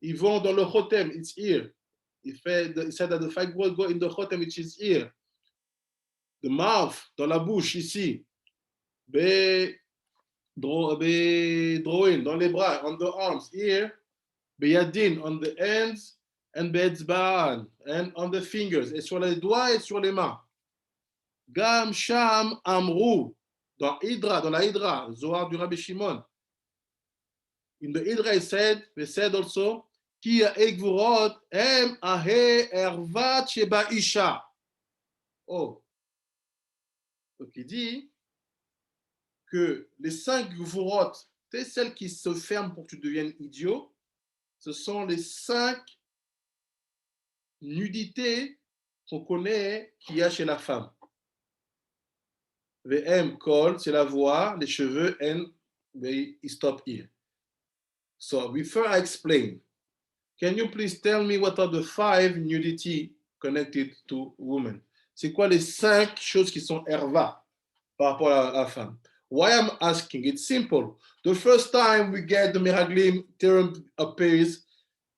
ils vont dans le chotem, it's here. He said that the 5 gvurot go in the chotem, which is here. The mouth, dans la bouche, ici. Drawing, dans les bras, on the arms, here. Beyadin, on the hands. And be'etzba'an, and on the fingers. Et sur les doigts et sur les mains. Gam sham amrou. Dans Hydra, dans la Hydra, Zohar du Rabbi Shimon. In the Hydra, they said also, Ki ha'egvurot em ahe ervat sheba isha. Oh. Donc il dit que les 5 gvurot, c'est celles qui se ferment pour que tu deviennes idiot. Ce sont les 5 nudités qu'on connaît qu'il y a chez la femme. VM, col, c'est la voix, les cheveux, and they stop here. So before I explain, can you please tell me what are the 5 nudity connected to women? C'est quoi les 5 choses qui sont erva par rapport à la femme? Why I'm asking? It's simple. The first time we get the Meraglim term appears,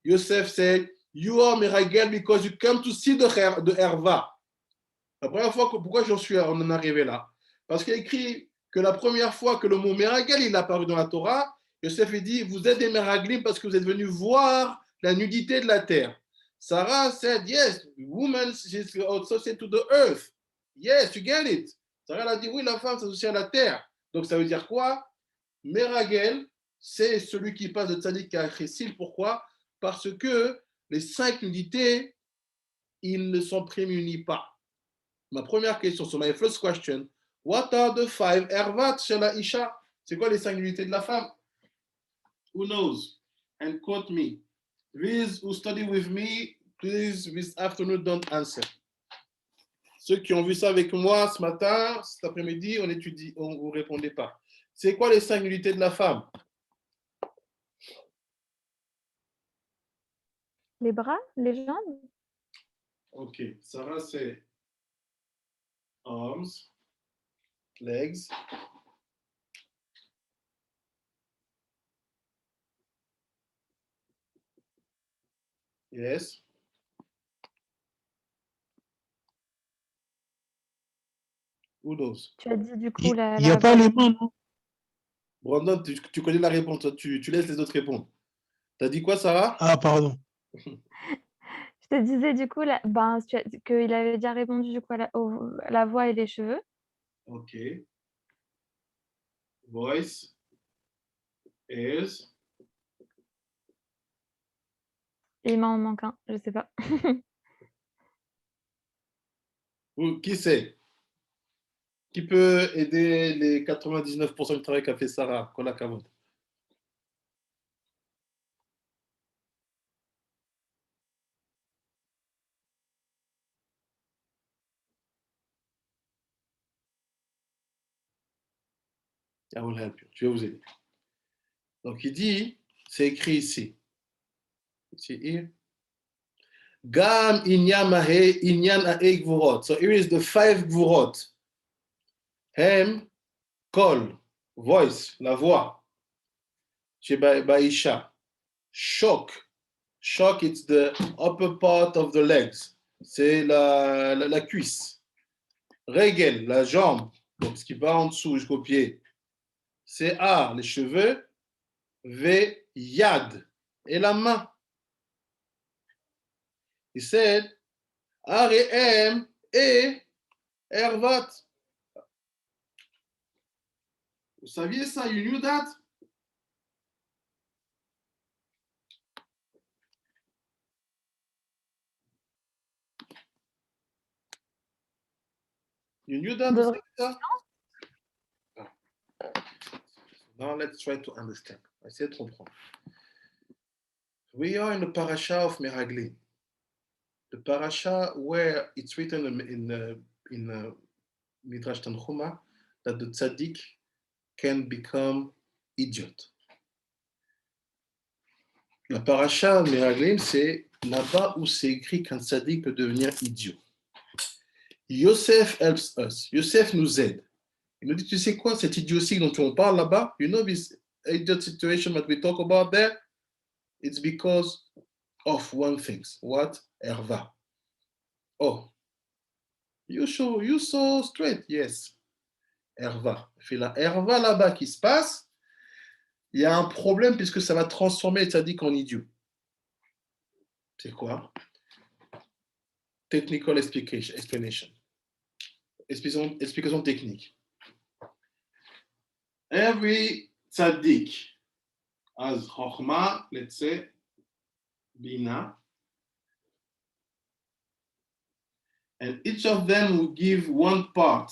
Yosef said, you are Meragel because you come to see the erva. La première fois, pourquoi on en est arrivé là? Parce qu'il écrit que la première fois que le mot Meragel il est apparu dans la Torah, Yosef dit, vous êtes des Meraglim parce que vous êtes venus voir la nudité de la terre. Sarah said, yes, woman is associated to the earth. Yes, you get it. Sarah a dit, oui, la femme s'associe à la terre. Donc ça veut dire quoi? Meragel, c'est celui qui passe de tzaddik à chessil. Pourquoi? Parce que les 5 nudités, ils ne sont prémunis pas. Ma première question, so my first question, what are the 5 ervat chez la Isha? C'est quoi les 5 nudités de la femme? Who knows? And quote me. Please, who study with me, please, this afternoon, don't answer. Ceux qui ont vu ça avec moi ce matin, cet après-midi, on étudie, on ne vous répondait pas. C'est quoi les 5 nudités de la femme? Les bras, les jambes. Ok, Sarah, c'est arms, legs. Yes. Who knows? Tu as dit du coup Il la. n'y a pas les mains, non? Brandon, tu connais la réponse, tu laisses les autres répondre. Tu as dit quoi, Sarah? Ah, pardon. Je te disais du coup qu'il avait déjà répondu du coup à la voix et les cheveux. Ok. Voice, ears. Et il m'en manque un, je sais pas. Qui c'est? Qui peut aider les 99% du travail qu'a fait Sarah? Qu'on a qu'à voter. I will help you. Je vais vous aider. Donc, il dit, c'est écrit ici. Ici, here. Gam inyan mahe inyan ae gvurot. So here is the 5 gvurot. Hem, kol, voice, la voix. Chez Baisha. Shock. Shock, it's the upper part of the legs. C'est la cuisse. Regel, la jambe. Donc, ce qui va en dessous jusqu'au pied. C'est A, les cheveux. V, yad. Et la main. He said, R-E-M et Ervat. Vous saviez ça? You knew that? You knew that? Vous saviez ça? Now let's try to understand. Essayez de comprendre. We are in the parasha of Meraglim. The parasha where it's written in Midrash Tanchuma that the tzaddik can become idiot. La parasha Meraglim, c'est là-bas où c'est écrit qu'un tzaddik peut devenir idiot. Yosef helps us. Yosef nous aide. Il nous dit, tu sais quoi, cette idiotie dont on parle là-bas, you know this idiot situation that we talk about there, it's because of one thing. What? Erva. Oh, you saw straight, yes. Erva. Fait la Erva là-bas qui se passe, il y a un problème puisque ça va transformer le tzaddik en idiot. C'est quoi? Technical explanation. Explication technique. Every tzaddik has chokhmah, let's say, bina, and each of them will give one part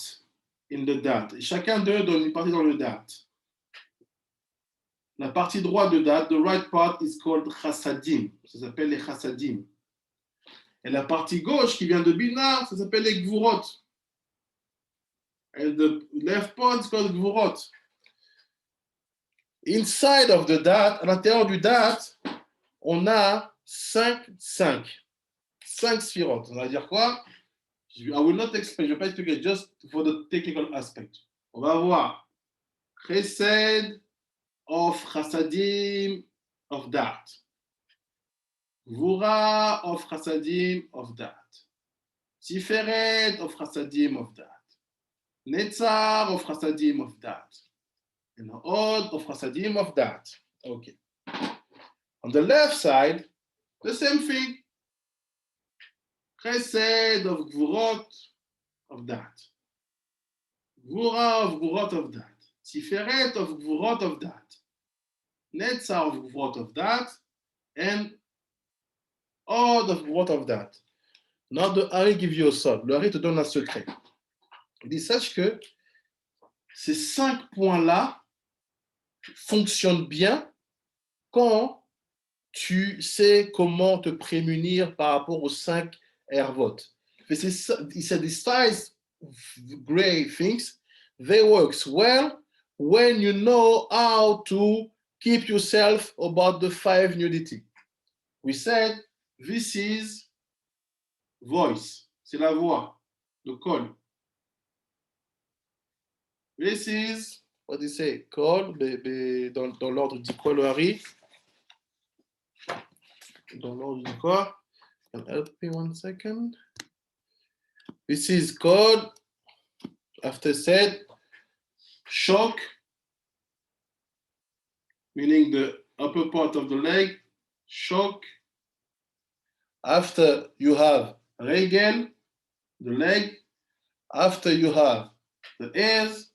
in the date. Chacun d'eux donne une partie dans le date. La partie droite de date, the right part is called chassadim. Ça s'appelle les chassadim. Et la partie gauche qui vient de bina, ça s'appelle les gvurot. And the left part is called gvurot. Inside of the date, à l'intérieur du date, on a 5 sphirotes. On va dire quoi? I will not explain, je ne vais pas expliquer, just for the technical aspect. On va voir chesed of chassadim of that. Gvura of chassadim of that. Tiferet of chassadim of that. Netzar of chassadim of that. And Od of chassadim of that. Okay. On the left side, the same thing. Chesed of gvurot of that. Gvura of gvurot of that. Tiferet of gvurot of that. Netzar of gvurot of that. And all the what of that. Now the Harry give you a thought. Le Harry te donne un secret. Il dit, sache que ces 5 points-là fonctionnent bien quand tu sais comment te prémunir par rapport aux 5 ervot. He said these 5 gray things, they works well when you know how to keep yourself about the 5 nudity. We said this is voice, c'est la voix, le col. This is, what do you say, col, dans l'ordre du quoi, le Harry? Dans l'ordre du quoi? Can help me 1 second. This is called, after said, shock, meaning the upper part of the leg, shock. After you have regel, the leg. After you have the ears.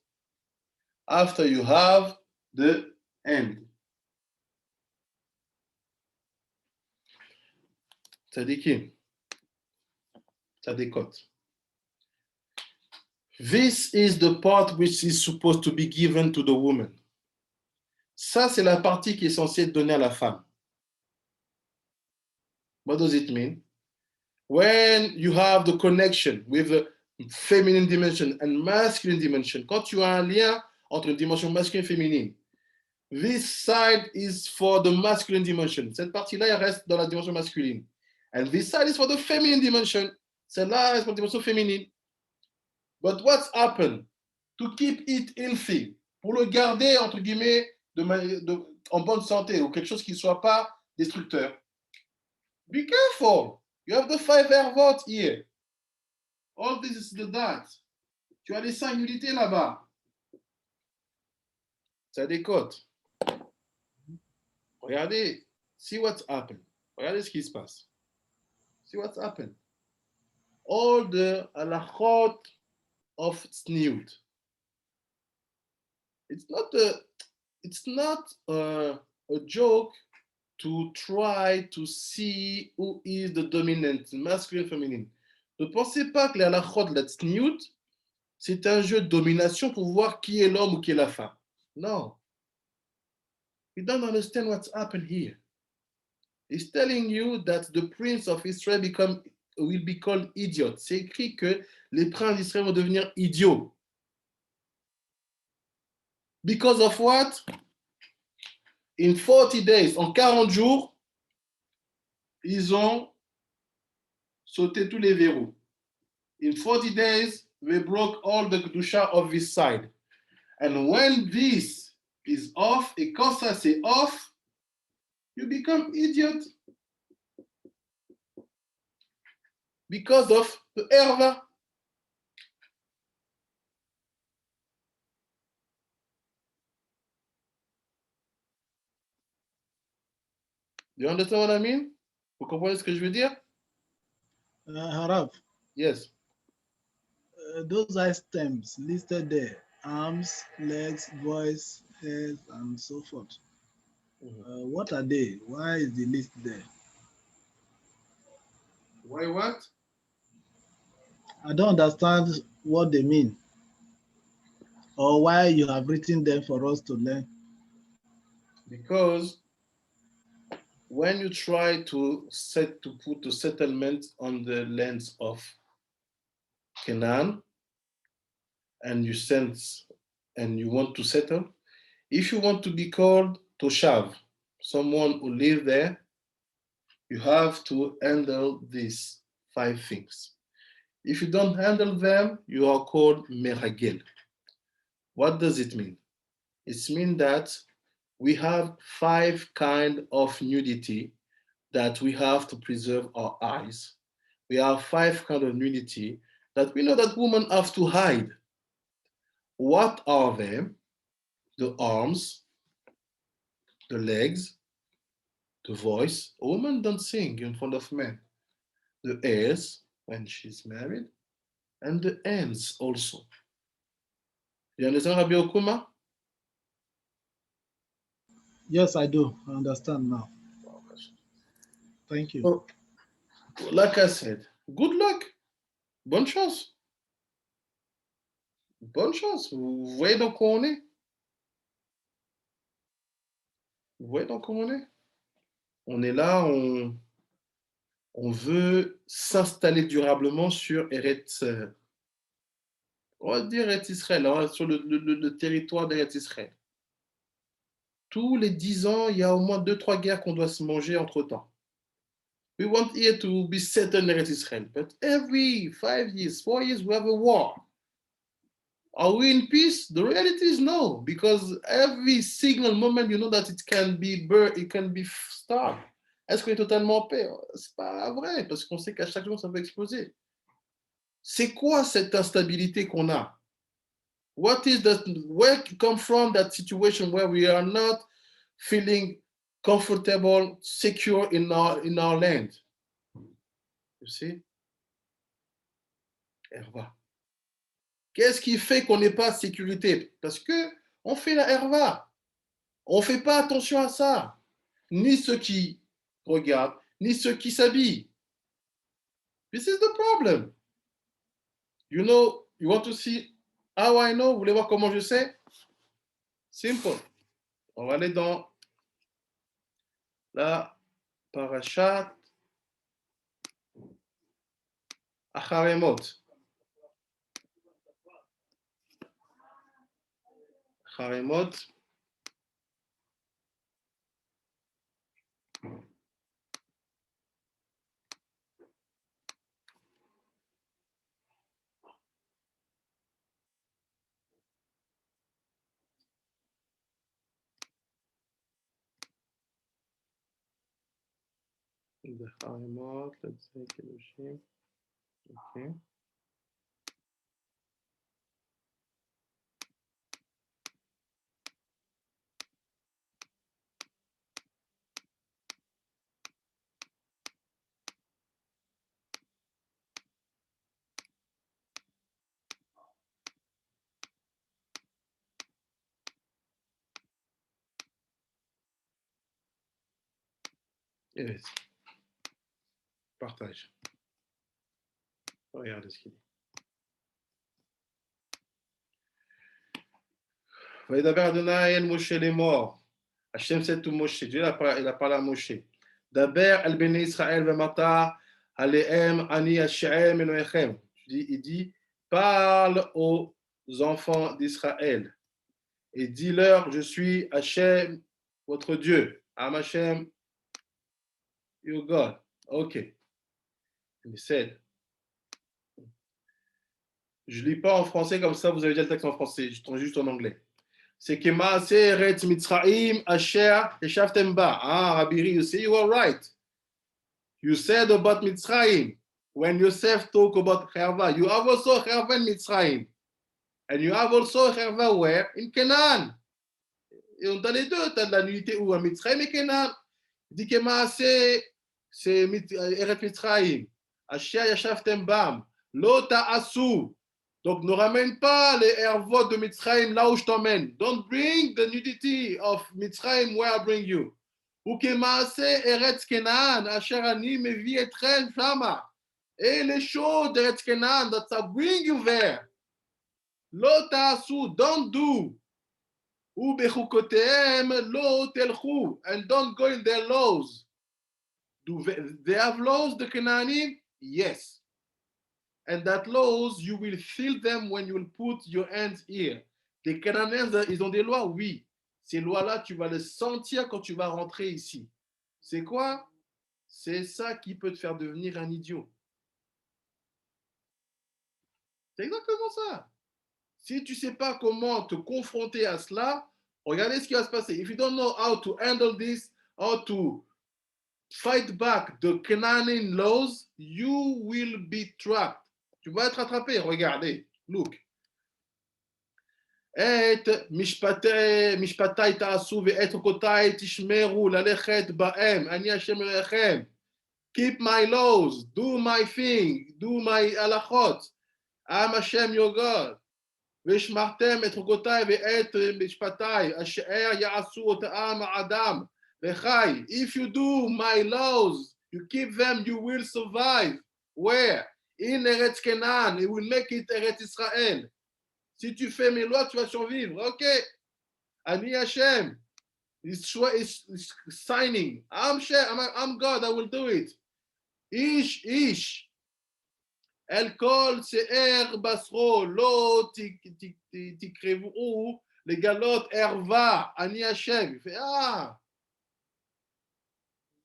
After you have the end. Ça dit qui? Ça décote. This is the part which is supposed to be given to the woman. Ça, c'est la partie qui est censée être donnée à la femme. What does it mean? When you have the connection with the feminine dimension and masculine dimension, quand tu as un lien entre une dimension masculine et féminine, this side is for the masculine dimension. Cette partie-là, elle reste dans la dimension masculine. And this side is for the feminine dimension. Celle-là reste pour la dimension féminine. But what's happened? To keep it healthy, pour le garder, entre guillemets, en bonne santé, ou quelque chose qui ne soit pas destructeur. Be careful. You have the 5 ervot here. All this is the that. Tu as les 5 nulités là-bas. Ça décote. Regardez, see what's happened. Regardez ce qui se passe. See what's happened. All the halachot of tzniut. It's not a joke to try to see who is the dominant, masculine, feminine. Ne pensez pas que les halachot de la tzniut, c'est un jeu de domination pour voir qui est l'homme ou qui est la femme. No. You don't understand what's happened here. He's telling you that the prince of Israel will be called idiot. C'est écrit que les princes d'Israël vont devenir idiots. Because of what? In 40 days, en 40 jours, ils ont sauté tous les verrous. In 40 days, they broke all the kedusha of this side. And when this is off, et quand ça c'est off, you become idiot. Because of the erva. Do you understand what I mean? Vous comprenez ce que je veux dire? Harav, Yes. those items listed there, arms, legs, voice, head, and so forth. What are they? Why is the list there? Why what? I don't understand what they mean or why you have written them for us to learn. Because when you try to put the settlement on the lands of Canaan, and you want to settle, if you want to be called Toshav, someone who live there, you have to handle these 5 things. If you don't handle them, you are called Meragel. What does it mean? It means that we have 5 kinds of nudity that we have to preserve our eyes. We have 5 kinds of nudity that we know that women have to hide. What are them? The arms, the legs, the voice. A woman don't sing in front of men. The ears, when she's married, and the hands also. You understand, Rabbi Okuma? Yes, I do. I understand now. Thank you. La cassette. Good luck. Bonne chance. Bonne chance. Vous voyez donc où on est? Vous voyez donc où on est? On est là, on veut s'installer durablement sur Eretz, on va dire Eretz Israël, hein, sur le territoire d'Eretz Israël. Tous les 10 ans, il y a au moins 2-3 guerres qu'on doit se manger entre-temps. We want here to be settled in Eretz Israel, but every 5 years, 4 years, we have a war. Are we in peace? The reality is no, because every single moment, you know that it can be burnt, it can be stopped. Est-ce qu'on est totalement en paix? C'est pas vrai, parce qu'on sait qu'à chaque jour, ça peut exploser. C'est quoi cette instabilité qu'on a? What is that? Where come from that situation where we are not feeling comfortable, secure in our land? You see? Herva. Qu'est-ce qui fait qu'on n'est pas en sécurité? Parce que on fait la herva. On ne fait pas attention à ça. Ni ceux qui regardent, ni ceux qui s'habillent. This is the problem. You know, you want to see how I know? Vous voulez voir comment je sais? Simple. On va aller dans la parashat Acharemot. Acharemot. Acharemot, let's say Kedoshim. Okay. Yes. Partage. Regardez ce qu'il dit. Vaïdaber Adonai el Moshe les morts. Hachem said to Moshe, Dieu il a parlé à Moshe. Daber el Bnei Israël vemata alehem ani Hashem Elohechem. Il dit, parle aux enfants d'Israël et dis-leur, je suis Hachem, votre Dieu. Am Hashem, your God. Ok. Il said. Je ne lis pas en français comme ça, vous avez déjà le texte en français, je trouve juste en anglais. C'est que Maase Eretz Mitzraim Asher Yeshaftem Ba. Ah, Rabiri, you see, you are right. You said about Mitzraim. When Yosef talk about Herva, you have also Herva in Mitzraim. And you have also Herva where? In Canaan. Et dans les deux, tu as de la nudité où à Mitzraim et Canaan. Il dit que Maase, c'est Eretz Mitzraim. Asher Yeshaftem Bam. Lota Asu. Donc, ne ramène pas les hervot de Mitzrayim là où je t'emmène. Don't bring the nudity of Mitzrayim where I bring you. Ukemaase Eretz Kenan, asher ani mevi etren shama. Et les choses d'Eretz Kenan that I bring you there. Lo ta'asu, don't do. Ubechukotehem lo telchu, and don't go in their laws. Do they have laws, the Canaanim? Yes. And that laws, you will feel them when you will put your hands here. Les Cananéens, ils ont des lois? Oui. Ces lois-là, tu vas les sentir quand tu vas rentrer ici. C'est quoi? C'est ça qui peut te faire devenir un idiot. C'est exactement ça. Si tu ne sais pas comment te confronter à cela, regardez ce qui va se passer. If you don't know how to handle this, how to fight back the Canaan laws, you will be trapped. Tu vas être attrapé. Regardez. Look. Et mishpatai ta'asu ve'et kotai tishmeru lalechet ba'em. Ani Hashem Elohechem. Keep my laws. Do my thing. Do my halachot. Am Hashem your God. Ve'shmartem et kotai ve'et mishpatai. Asher ya'asu ota'am adam. Vechai. If you do my laws You keep them, you will survive. Where? In Eretz Canaan, it will make it Eretz Israël. Si tu fais mes lois, tu vas survivre. OK. Ani Hashem is signing. I'm God, I will do it. Ish. El kol se'er basro, lo tikrevu, les galotes erva, Ani Hashem. Il fait,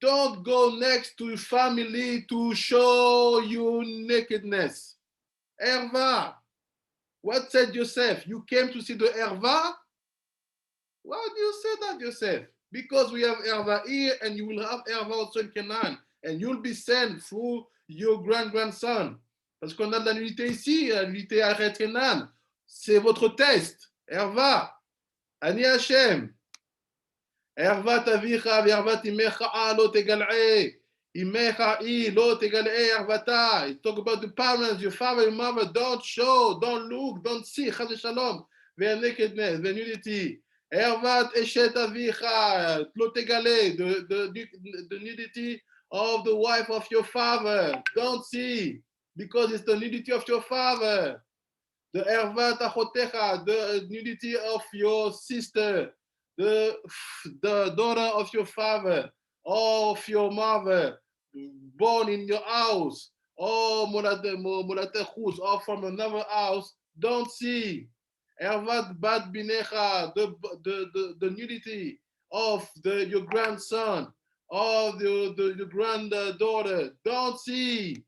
don't go next to your family to show your nakedness. Erva. What said Joseph? You came to see the erva? Why do you say that, Joseph? Because we have erva here, and you will have erva also in Canaan, and you'll be sent through your grandson. Parce qu'on a de la nudité ici, la nudité à Canaan. C'est votre test. Erva. Ani Hashem. Erva tavicha v'ervat imecha lo tegal'e. Imecha lo tegal'e ervata. He talk about the parents, your father, your mother. Don't show, don't look, don't see. Chas shalom. Ve'er nakedness, ve'er nudity. Ervat eshet avicha lo tegale. The nudity of the wife of your father. Don't see, because it's the nudity of your father. The ervat achotecha, the nudity of your sister. The daughter of your father, of your mother, born in your house, or molatechus, or from another house, don't see. Ervat bat binecha, the nudity of your grandson, or the granddaughter, don't see.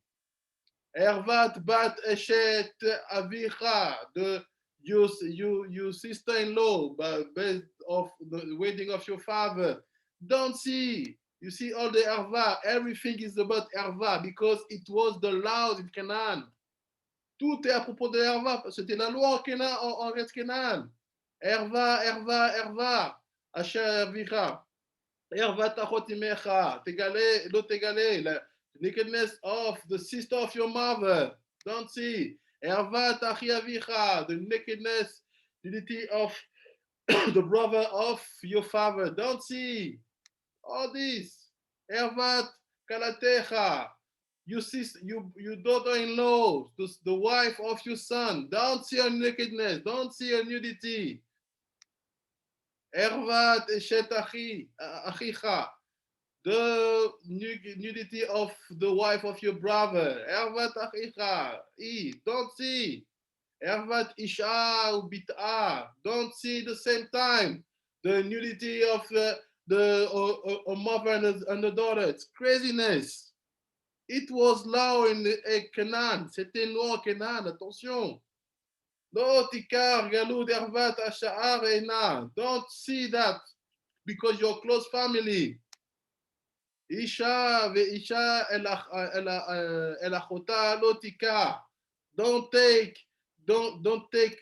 Ervat bat eshet avicha, your sister-in-law, based of the wedding of your father, don't see. You see all the erva, everything is about erva, because it was the laws in Canaan. Tout est à propos de erva, c'était la loi en Canaan, en Eretz Canaan. Erva, asher avicha. Erva tachot imecha, tegale, lo tegale, the nakedness of the sister of your mother, don't see. Ervat achi avicha, the nakedness, nudity of the brother of your father. Don't see all this. Ervat kalatecha, your daughter-in-law, the wife of your son. Don't see her nakedness. Don't see her nudity. Ervat eshet achicha, the nudity of the wife of your brother. Ervat achicha, don't see. Ervat isha ubit'a, don't see the same time. The nudity of a mother and a daughter. It's craziness. It was law in Canaan. C'était loi en Canaan. Attention. Lo tikar galud ervat asha'ar ena. Don't see that because you're close family. Isha ve'isha el achota lo tikar. Don't take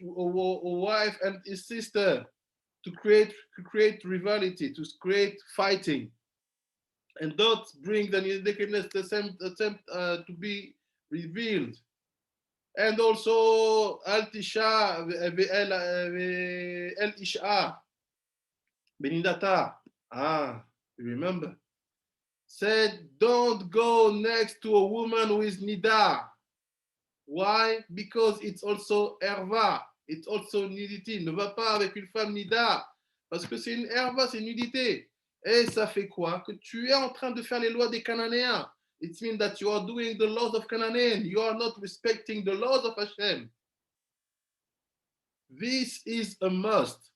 a wife and his sister to create rivalry, to create fighting, and don't bring the nakedness the same to be revealed. And also al tisha el isha benidata. You remember? Said, don't go next to a woman who is nida. Why? Because it's also erva. It's also nudity. Ne va pas avec une femme nida. Parce que c'est une erva, c'est une nudité. Et ça fait quoi? Que tu es en train de faire les lois des Cananéens. It means that you are doing the laws of Canaan. You are not respecting the laws of Hashem. This is a must.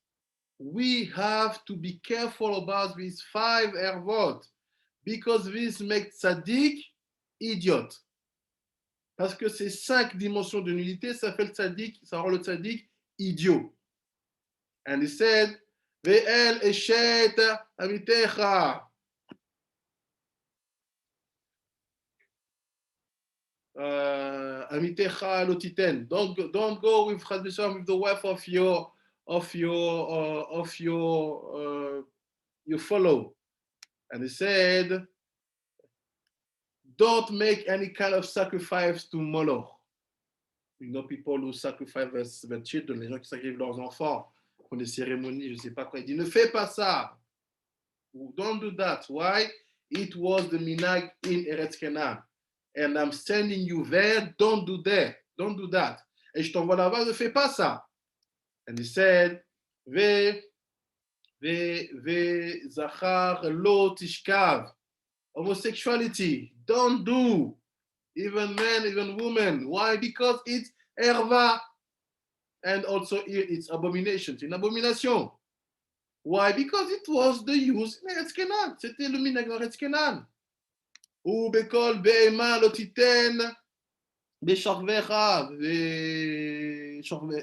We have to be careful about these 5 ervot, because this makes tzaddik idiot. Parce que ces 5 dimensions de nudité, ça fait le tzaddik, ça rend le tzaddik idiot. And he said, Ve'el eshet amitecha. Amitecha lotiten. Don't go with the wife of your follow. And he said, don't make any kind of sacrifice to Moloch. You know, people who sacrifice their children, les gens qui sacrifient leurs enfants pour des cérémonies, je ne sais pas quoi. Il dit, ne fais pas ça. Don't do that. Why? It was the minhag in Eretz Canaan. And I'm sending you there, don't do that. Don't do that. Et je t'envoie là-bas, ne fais pas ça. And he said, zachar lo tishkav. Homosexuality, don't do. Even men, even women. Why? Because it's erva. And also it's abomination. C'est une abomination. Why? Because it was the use in Eretz Canaan. C'était le minhag en Eretz Canaan. Ou bekol be'ema lo titen b'shorvecha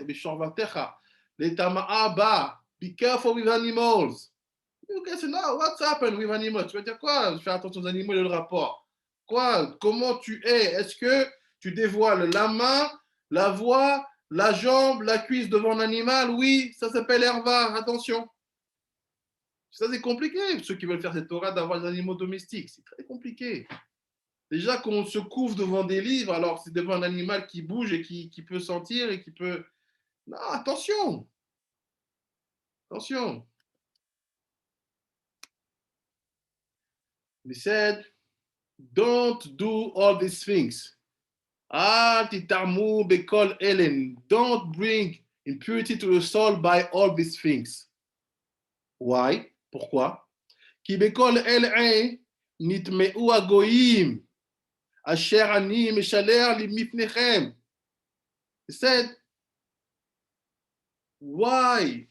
b'shorvatecha letama'a ba. Be careful with animals. You guys say, no, what's happened with animals? Tu vas dire quoi? Fais attention aux animaux et le rapport. Quoi? Comment tu es? Est-ce que tu dévoiles la main, la voix, la jambe, la cuisse devant un animal? Oui, ça s'appelle herva. Attention. Ça, c'est compliqué. Ceux qui veulent faire cette Torah d'avoir des animaux domestiques, c'est très compliqué. Déjà qu'on se couvre devant des livres, alors c'est devant un animal qui bouge et qui peut sentir et qui peut... Non, attention. Attention. He said, don't do all these things. Don't bring impurity to the soul by all these things. Why? Pourquoi? Ki bekol el nitmeu agoyim asher ani meshaler limifnechem. He said, why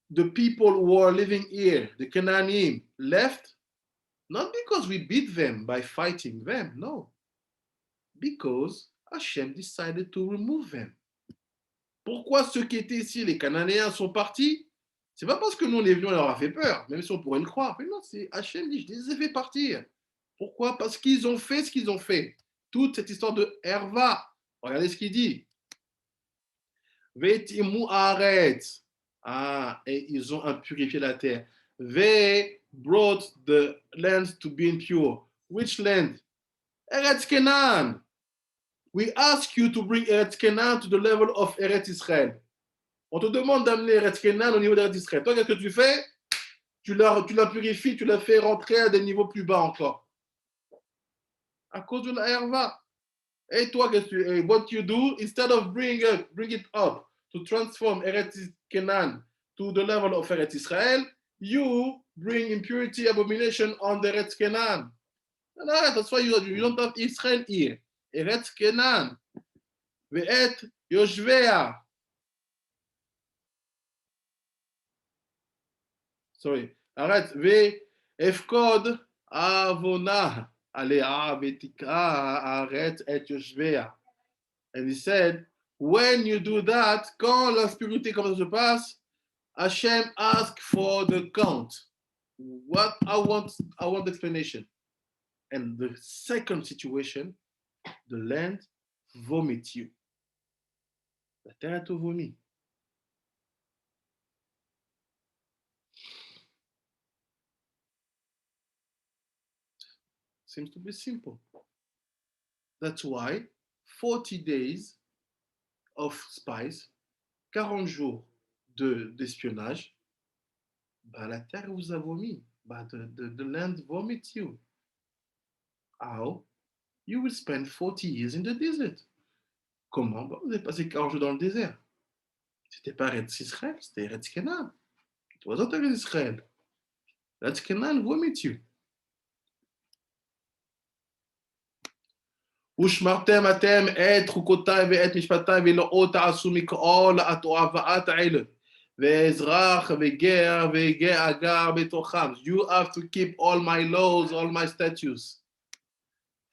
the people who are living here, the Canaanim, left? Not because we beat them by fighting them, no. Because Hashem decided to remove them. Pourquoi ceux qui étaient ici, les Cananéens, sont partis? C'est pas parce que nous, les venus, on leur a fait peur, même si on pourrait le croire. Mais non, c'est Hashem dit, je les ai fait partir. Pourquoi? Parce qu'ils ont fait ce qu'ils ont fait. Toute cette histoire de Herva. Regardez ce qu'il dit. Vetimu aretz. Ah, et ils ont impurifié la terre. They brought the land to be impure. Which land? Eretz Canaan. We ask you to bring Eretz Canaan to the level of Eretz Israël. On te demande d'amener Eretz Canaan au niveau d'Eretz Israël. Toi, qu'est-ce que tu fais? Tu la purifies, tu la fais rentrer à des niveaux plus bas encore. À cause de la herva. Et toi, what you do, instead of bring it up to transform Eretz Canaan to the level of Eretz Israel, you bring impurity, abomination on the Eretz Canaan. No, that's why you don't have Israel here. Eretz Canaan. Ve'et Yoshvea. Sorry. Arrête. Ve'efkod avona. Alea ve'tika aret et Yoshvea. And he said, when you do that, quand l'impurité comme ça se passe, Hashem asked for the count. What I want explanation. And the second situation, the land vomit you. La terre te vomit. Seems to be simple. That's why 40 days of spies, 40 jours d'espionnage, bah, la terre vous a vomi. Bah, the land vomits you. How? You will spend 40 years in the desert. Comment? Bah, vous avez passé 40 jours dans le désert. C'était pas Eretz Israël, c'était Eretz Canaan. It wasn't Eretz Israël. Eretz Canaan vomit you. ושמרתם אתם את חוקותיי ואת משפטיי ולא תעשו מכל התועבת האלה ואזרח וגר וגר הגר בתוכם. You have to keep all my laws, all my statutes.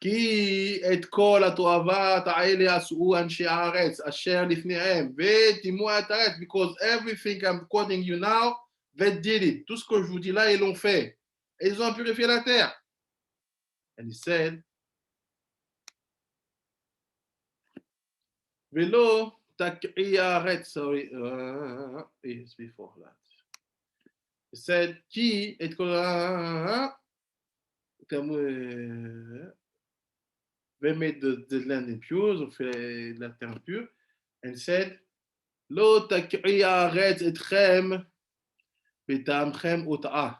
כי את כל התועבת האלה עשו אנשי הארץ אשר לפניהם וטימאו את הארץ, because everything I'm quoting you now, they did it. Tout ce que je vous dis là, ils l'ont fait. Et ils ont purifié la terre. And he said, Velo tak'iyaret, sorry, it's before that. It said, Ki et they made the land impure, ont fait la terre impure, and said, Lo tak'iyaret etchem betamchem uta'a,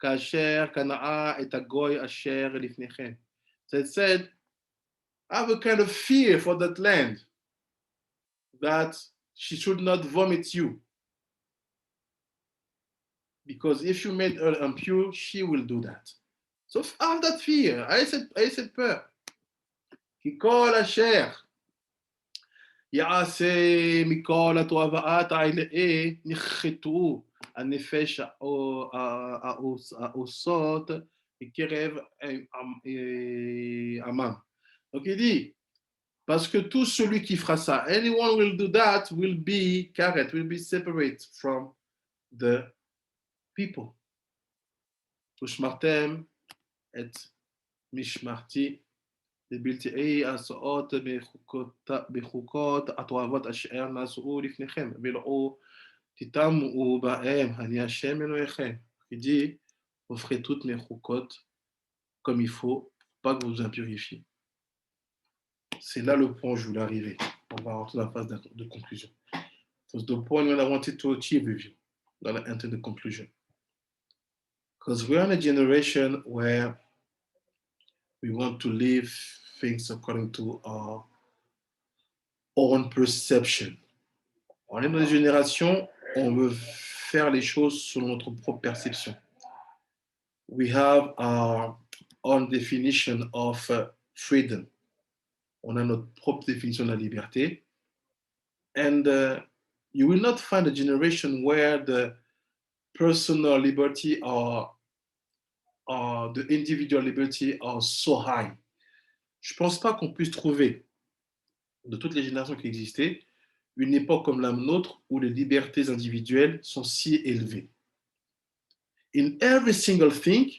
Kasher, Kana'a, et Agoy, Asher, Lifnechem. So it said, I have a kind of fear for that land, that she should not vomit you. Because if you made her impure, she will do that. So I have that fear. I said peur. Qui colle Asher. יעשה מכל התועבת האלה נחתו הנפש העושות מקרב עמם. Donc il dit, parce que tout celui qui fera ça, anyone will do that, will be karet, will be separate from the people. ושמרתם את משמרתי לבלתי הסעות בחוקות התועבות אשר נעשו לפניכם, ולא תטמאו בהם, אני השם אלוהיכם. Il dit, vous ferez toutes mes choukot comme il faut, pas que vous vous impurifiez. C'est là le point où je voulais arriver. On va rentrer dans la phase de conclusion. That's the point when I wanted to achieve with you, when I enter the conclusion. Because we're in a generation where we want to live things according to our own perception. On est dans une génération, on veut faire les choses selon notre propre perception. We have our own definition of freedom. On a notre propre définition de la liberté. And you will not find a generation where the personal liberty or the individual liberty are so high. Je ne pense pas qu'on puisse trouver, de toutes les générations qui existaient, une époque comme la nôtre où les libertés individuelles sont si élevées. In every single thing,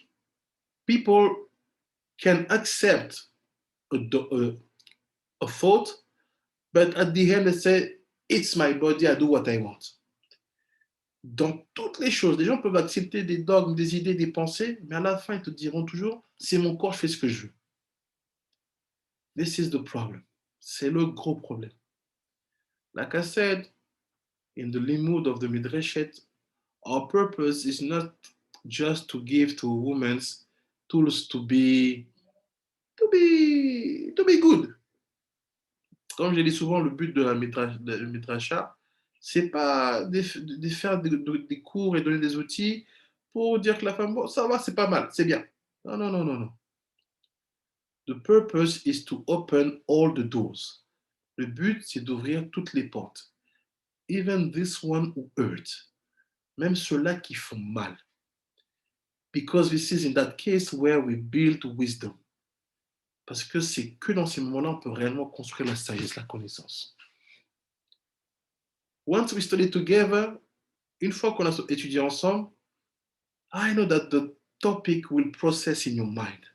people can accept a thought, but at the end they say, it's my body, I do what I want. Dans toutes les choses, les gens peuvent accepter des dogmes, des idées, des pensées, mais à la fin, ils te diront toujours, c'est mon corps, je fais ce que je veux. This is the problem. C'est le gros problème. Like I said, in the limud of the Midrashet, our purpose is not just to give to women tools to be good. Comme je dis souvent, le but de la Midrasha, c'est pas de faire des cours et donner des outils pour dire que la femme, bon, ça va, c'est pas mal, c'est bien. Non, non, non, non, non. The purpose is to open all the doors. Le but, c'est d'ouvrir toutes les portes. Even this one who hurt. Même ceux-là qui font mal. Because this is in that case where we build wisdom. Parce que c'est que dans ces moments-là, on peut réellement construire la sagesse, la connaissance. Once we study together, une fois qu'on a étudié ensemble, I know that the topic will process in your mind.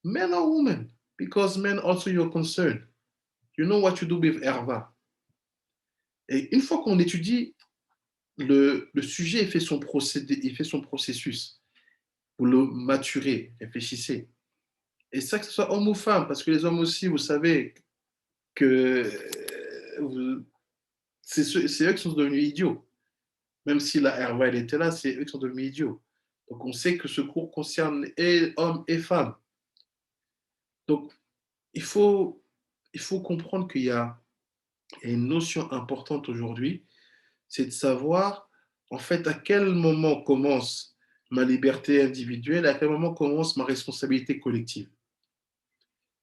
Men or women, because men also you're concerned. You know what you do with Herva. Et une fois qu'on étudie, le sujet fait son procédé, il fait son processus. Vous le maturez, réfléchissez. Et ça, que ce soit homme ou femme, parce que les hommes aussi, vous savez que c'est eux qui sont devenus idiots. Même si la Herva, elle était là, c'est eux qui sont devenus idiots. Donc, on sait que ce cours concerne et hommes et femmes. Donc, il faut comprendre qu'il y a une notion importante aujourd'hui, c'est de savoir, en fait, à quel moment commence ma liberté individuelle, à quel moment commence ma responsabilité collective.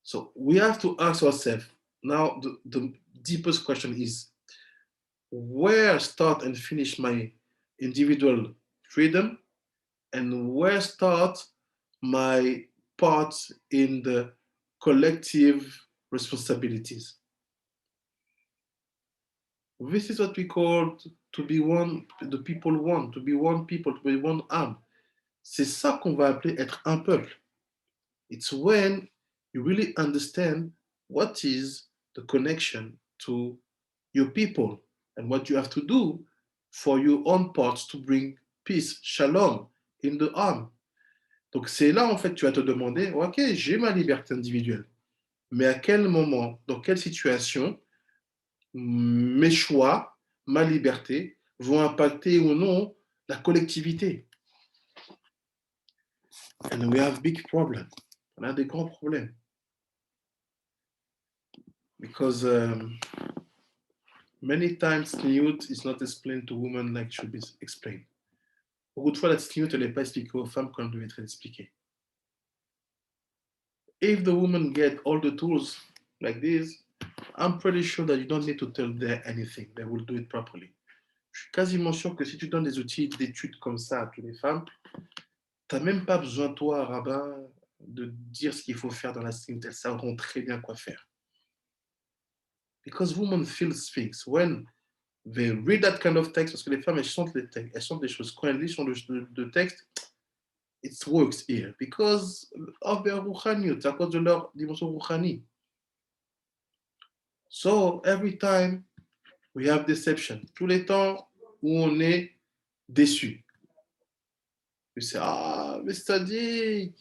So, we have to ask ourselves, now, the deepest question is, where start and finish my individual freedom, and where start my part in the collective responsibilities? This is what we call to be one, the people one, to be one people, to be one arm. C'est ça qu'on va appeler être un peuple. It's when you really understand what is the connection to your people and what you have to do for your own parts to bring peace, shalom in the arm. Donc c'est là en fait tu vas te demander, ok, j'ai ma liberté individuelle, mais à quel moment, dans quelle situation, mes choix, ma liberté vont impacter ou non la collectivité. And we have big problems. On a des grands problèmes. Because many times tzniut is not explained to women like it should be explained. Beaucoup de fois, la tzniut n'est pas expliquée aux femmes comme elle devait être expliquée. If the woman get all the tools like this, I'm pretty sure that you don't need to tell them anything. They will do it properly. Je suis quasiment sûr que si tu donnes des outils d'études comme ça à toutes les femmes, tu n'as même pas besoin, toi, rabbin, de dire ce qu'il faut faire dans la tzniut. Elles sauront très bien quoi faire. Because women feel things. When they read that kind of text, parce que les femmes, elles sentent les textes, elles sentent des choses. Quand elles lisent le texte, it works here. Because of their ruchaniyut, à cause de leur dimension ruchani. So, every time we have deception. Tous les temps où on est déçu. You say, ah, mais c'est-à-dire,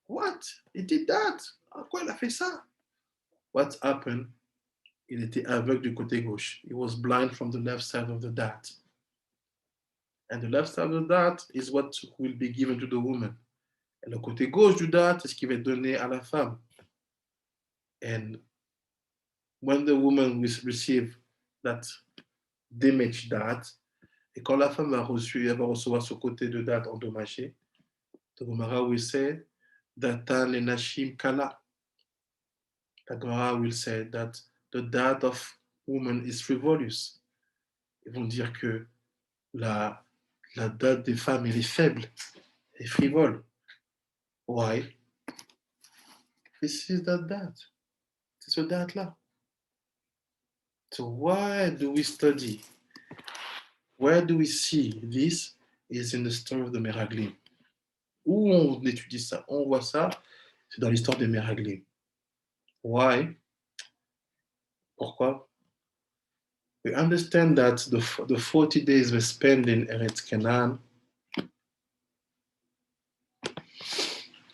what? He did that. Pourquoi il a fait ça? What happened? Il était aveugle du côté gauche. He was blind from the left side of the dart. And the left side of the dart is what will be given to the woman. Et le côté gauche du dart est ce qui va être donné à la femme. And when the woman will receive that damaged dart, et quand la femme va recevoir ce côté de dart endommagé, the Gemara will say, Datan le nashim kala. The Gemara will say that the dart of woman is frivolous. Ils vont dire que la date des femmes elle est faible, elle est frivole. Why? This is that date. C'est ce date-là. So why do we study? Where do we see this? Is in the story of the Meraglim. Où on étudie ça? On voit ça, c'est dans l'histoire des Meraglim. Why? Pourquoi? We understand that the 40 days we spend in Eretz Canaan,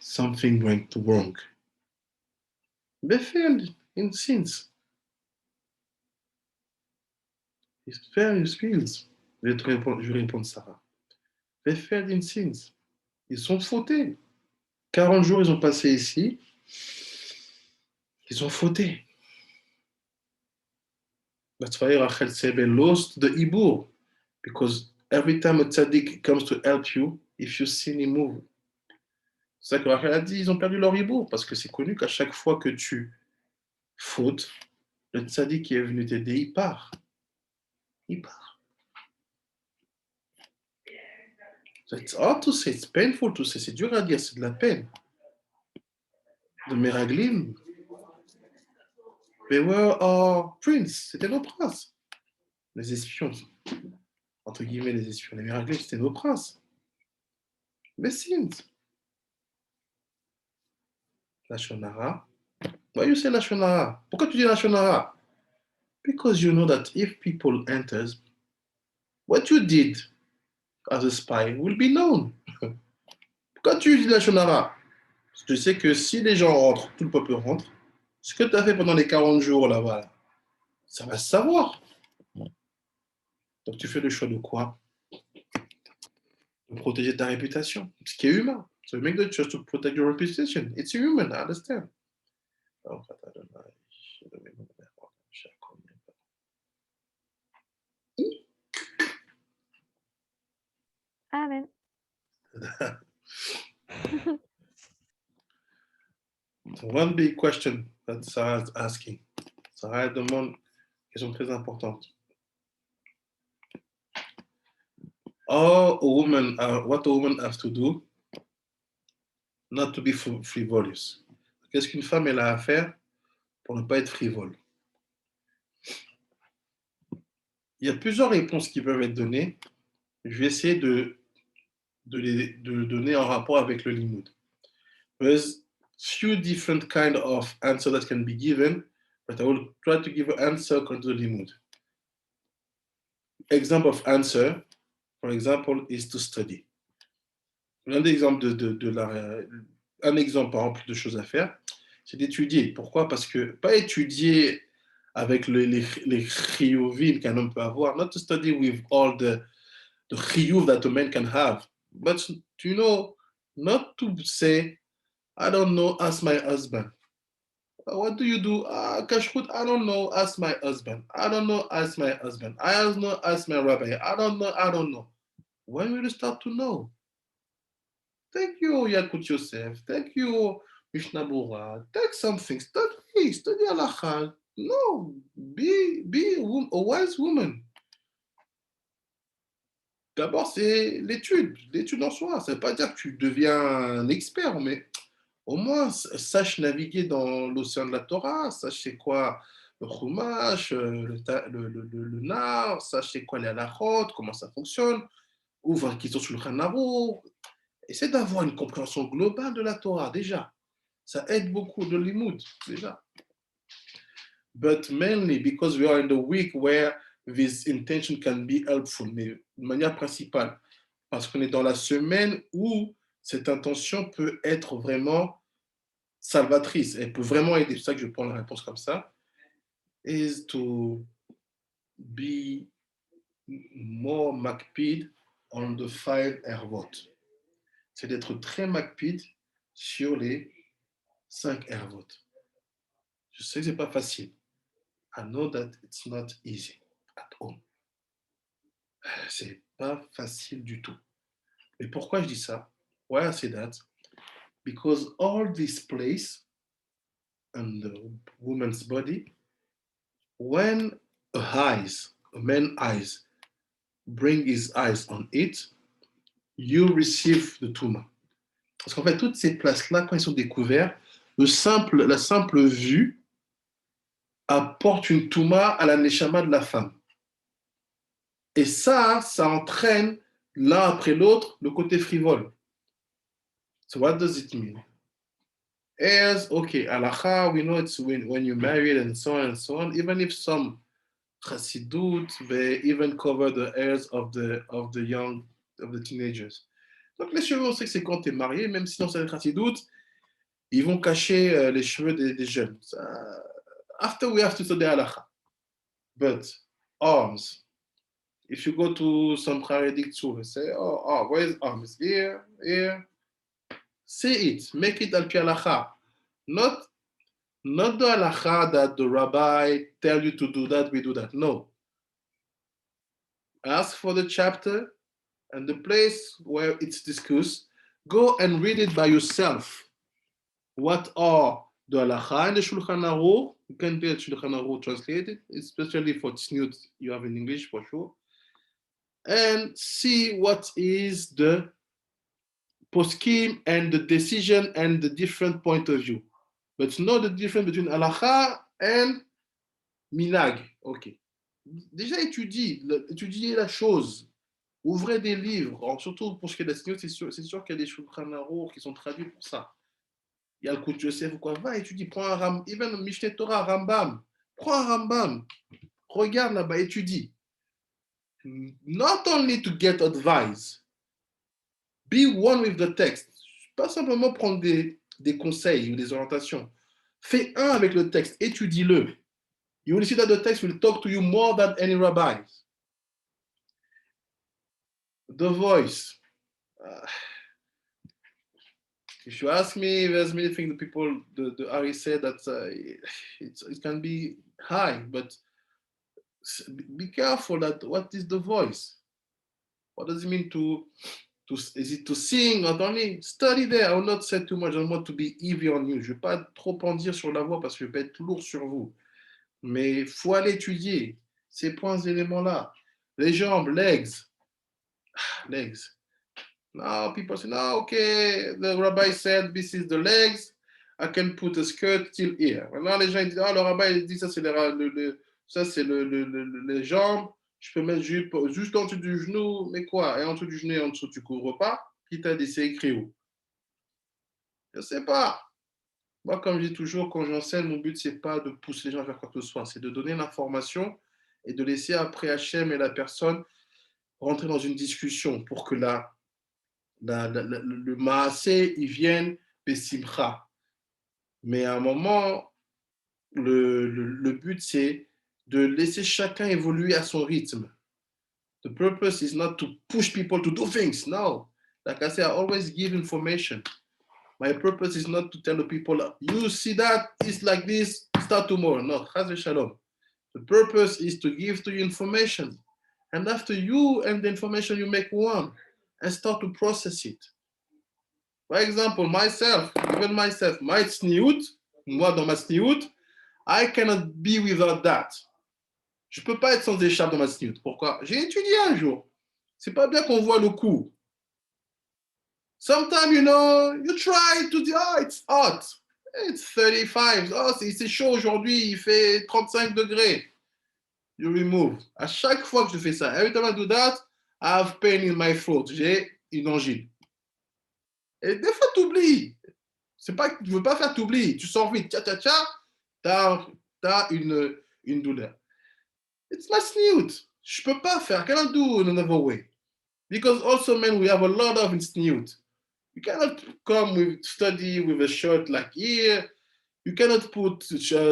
something went wrong. They failed in sins. It's various skills. Je vais répondre Sarah. They failed in sins. Ils sont fautés. 40 jours, ils ont passé ici. Ils ont fauté. That's why Rachel Sebe lost the Ibur. Because every time a tzaddik comes to help you, if you sin, he move. C'est ça que Rachel a dit, ils ont perdu leur Ibur. Parce que c'est connu qu'à chaque fois que tu fautes, le tzaddik qui est venu t'aider, il part. Il part. So it's hard to say, it's painful to say, c'est dur à dire, c'est de la peine. The Meraglim, they were our prince, c'était nos princes. Les espions, entre guillemets les espions, les Meraglim, c'était nos princes. Mais sins. La Shonara. Why you say la Shonara? Pourquoi tu dis la Shonara? Because you know that if people enters, what you did as a spy will be known. Pourquoi tu dis la Shonara? Tu sais que si les gens rentrent, tout le peuple rentre, ce que tu as fait pendant les 40 jours là-bas, ça va se savoir. Donc tu fais le choix de quoi? De protéger ta réputation, ce qui est humain. So you make the choice to protect your reputation. It's human, I understand. Amen. So one big question that Sarah is asking. Sarah demande une question très importante. What a woman has to do not to be frivolous. Qu'est-ce qu'une femme elle a à faire pour ne pas être frivole? Il y a plusieurs réponses qui peuvent être données. Je vais essayer de donner en rapport avec le limoud. There's few different kind of answers that can be given, but I will try to give an answer according to the limud. Example of answer, for example, is to study. Un exemple un exemple par exemple de choses à faire, c'est d'étudier. Pourquoi? Parce que pas étudier avec les chiyuvim qu'un homme peut avoir, not to study with all the chiyuv that a man can have, but to know Not to say, I don't know, ask my husband. What do you do? Kashrut, I don't know, ask my husband. I don't know, ask my husband. I don't know, ask my rabbi. I don't know. When will you start to know? Thank you, Yakut Yosef. Thank you, Mishnah Bura. Take something. Study halakha. No, be a wise woman. D'abord, c'est l'étude en soi. Ça ne veut pas dire que tu deviens un expert, mais au moins, sache naviguer dans l'océan de la Torah, sache c'est quoi le Chumash, le Nar, sache c'est quoi les halachot, comment ça fonctionne, ouvre qui sont sur le Shulchan Aruch. Essaie d'avoir une compréhension globale de la Torah, déjà. Ça aide beaucoup de l'imoud, déjà. But mainly because we are in the week where this intention can be helpful, mais de manière principale, parce qu'on est dans la semaine où cette intention peut être vraiment salvatrice, elle peut vraiment aider. C'est ça que je prends la réponse comme ça. Is to be more makpid on the 5 ervot. C'est d'être très makpid sur les 5 ervot. Je sais que c'est pas facile. I know that it's not easy at all. C'est pas facile du tout. Et pourquoi je dis ça? Why I say that? Because all this place and the woman's body, when a man's eyes, bring his eyes on it, you receive the tumah. Parce qu'en fait, toutes ces places-là, quand ils sont découvertes, la simple vue apporte une tumah à la neshama de la femme. Et ça entraîne l'un après l'autre le côté frivole. So what does it mean? Heirs, okay, halacha, we know it's when you're married and so on, even if some chassidut, they even cover the heirs of the teenagers. Donc les cheveux, on sait que c'est quand tu es marié, même si dans certaines chassidut, ils vont cacher les cheveux des jeunes. After we have to study halacha. But arms, if you go to some Haredic tour, say, oh, where's arms? Here. Say it, make it al pi halacha. Not the halacha that the rabbi tell you to do that, we do that. No. Ask for the chapter and the place where it's discussed. Go and read it by yourself. What are the halacha and the Shulchan Aruch? You can get Shulchan Aruch translated, especially for Tzniut, you have in English for sure. And see what is the poskim and the decision and the different point of view. But know the difference between halacha and minag. Ok. Déjà étudiez la chose. Ouvrez des livres, surtout pour ce qui est de la Tzniut, c'est sûr qu'il y a des Shulchan Aruch qui sont traduits pour ça. Il y a le Kut Yosef ou quoi, va étudier, prends un Rambam, even Mishneh Torah, Rambam, prends un Rambam, regarde là-bas, étudie. Not only to get advice, be one with the text. Pas simplement prendre des conseils ou des orientations. Fais un avec le texte, étudie-le. You will see that the text will talk to you more than any rabbi. The voice. If you ask me, there's many things that people, the Ari said that it can be high, but be careful that what is the voice? What does it mean is it to sing? Not only study there. I will not say too much. I don't want to be heavy on you. Je ne vais pas trop en dire sur la voix parce que je vais pas être lourd sur vous. Mais il faut aller étudier ces points, éléments-là. Les jambes, legs. Now people say, no, okay, the rabbi said this is the legs. I can put a skirt till here. Maintenant, les gens disent, le rabbi dit ça, c'est les jambes. Je peux mettre jupe juste en dessous du genou, mais quoi? Et en dessous du genou et en dessous, tu ne couvres pas? Qui t'a dit, c'est écrit où? Je ne sais pas. Moi, comme je dis toujours, quand j'enseigne, mon but, ce n'est pas de pousser les gens à faire quoi que ce soit, c'est de donner l'information et de laisser après Hachem et la personne rentrer dans une discussion pour que le maasé, il vienne besimcha. Mais à un moment, le but, c'est de laisser chacun évoluer à son rythme. The purpose is not to push people to do things. No. Like I say, I always give information. My purpose is not to tell the people, you see that, it's like this, start tomorrow. No, chas v'shalom. The purpose is to give to you information. And after you and the information, you make one and start to process it. For example, myself, even myself, my tzniut, moi dans ma tzniut, I cannot be without that. Je peux pas être sans écharpe dans ma tzniut. Pourquoi? J'ai étudié un jour. C'est pas bien qu'on voit le coup. Sometimes, you know, you try to do, oh, it's hot. It's 35. Oh, c'est chaud aujourd'hui, il fait 35 degrés. You remove. À chaque fois que je fais ça, every time I do that, I have pain in my throat. J'ai une angine. Et des fois, tu oublies. C'est pas que tu veux pas faire, tu oublies. Tu sors vite, t'as une douleur. It's my snoot. Je peux pas faire. I cannot do in another way. Because also, man, we have a lot of snoot. You cannot come with study with a shirt like here. You cannot put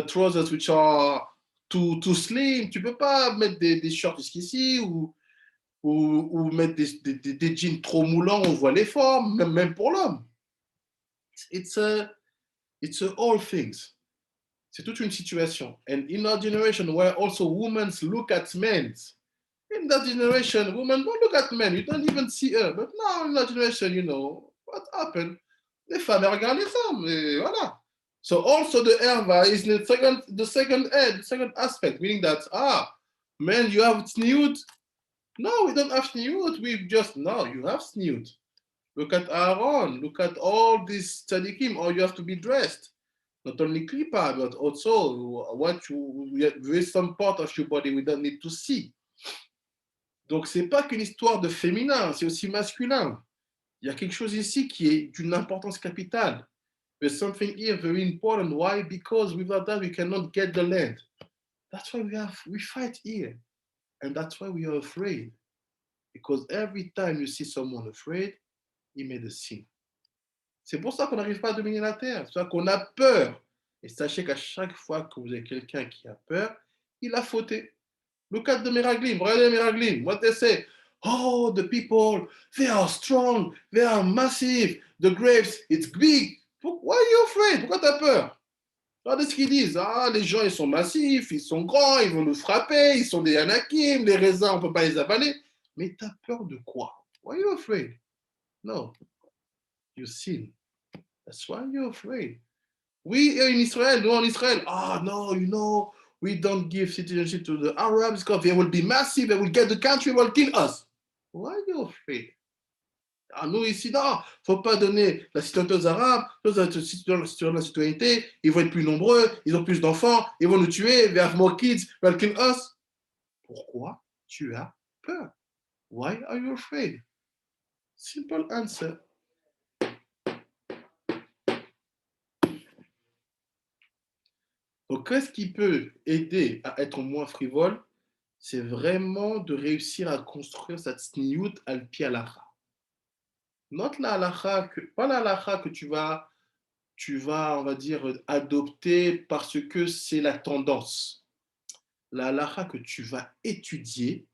trousers which are too slim. Tu peux pas mettre des shorts jusqu'ici ou mettre des jeans trop moulants, on voit les formes, même pour l'homme. It's a all things. C'est toute une situation. And in our generation where also women look at men, in that generation, women don't look at men. You don't even see her. But now in that generation, you know, what happened? Les femmes regardent les hommes. Et voilà. So also the erva is the second aspect, meaning that, men, you have tzniut. No, we don't have tzniut. We just, no, you have tzniut. Look at Aaron. Look at all these tzaddikim. Or you have to be dressed. Not only klipa, but also with some part of your body we don't need to see. Donc, c'est pas qu'une histoire de féminin, c'est aussi masculin. Il y a quelque chose ici qui est d'une importance capitale. There's something here very important. Why? Because without that, we cannot get the land. That's why we fight here. And that's why we are afraid. Because every time you see someone afraid, he made a sin. C'est pour ça qu'on n'arrive pas à dominer la terre. C'est pour ça qu'on a peur. Et sachez qu'à chaque fois que vous avez quelqu'un qui a peur, il a fauté. Look at the Meraglim. Regardez les Meraglim. What they say? Oh, the people, they are strong. They are massive. The graves, it's big. Why are you afraid? Pourquoi tu as peur? Regardez ce qu'ils disent. Les gens, ils sont massifs, ils sont grands, ils vont nous frapper, ils sont des anakim, les raisins, on ne peut pas les avaler. Mais tu as peur de quoi? Why are you afraid? No. You sin. That's why you're afraid. We in Israel, no, in Israel, no, you know, we don't give citizenship to the Arabs because they will be massive, they will get the country, they will kill us. Why are you afraid? Nous ici, non, il ne faut pas donner la citoyenneté aux Arabes, sur la citoyenneté, ils vont être plus nombreux, ils ont plus d'enfants, ils vont nous tuer, they have more kids, they will kill us. Pourquoi tu as peur? Why are you afraid? Simple answer. Donc, qu'est-ce qui peut aider à être moins frivole? C'est vraiment de réussir à construire cette sniout al-pi halakha. Note la halakha, pas la halakha que tu vas, on va dire, adopter parce que c'est la tendance. La halakha que tu vas étudier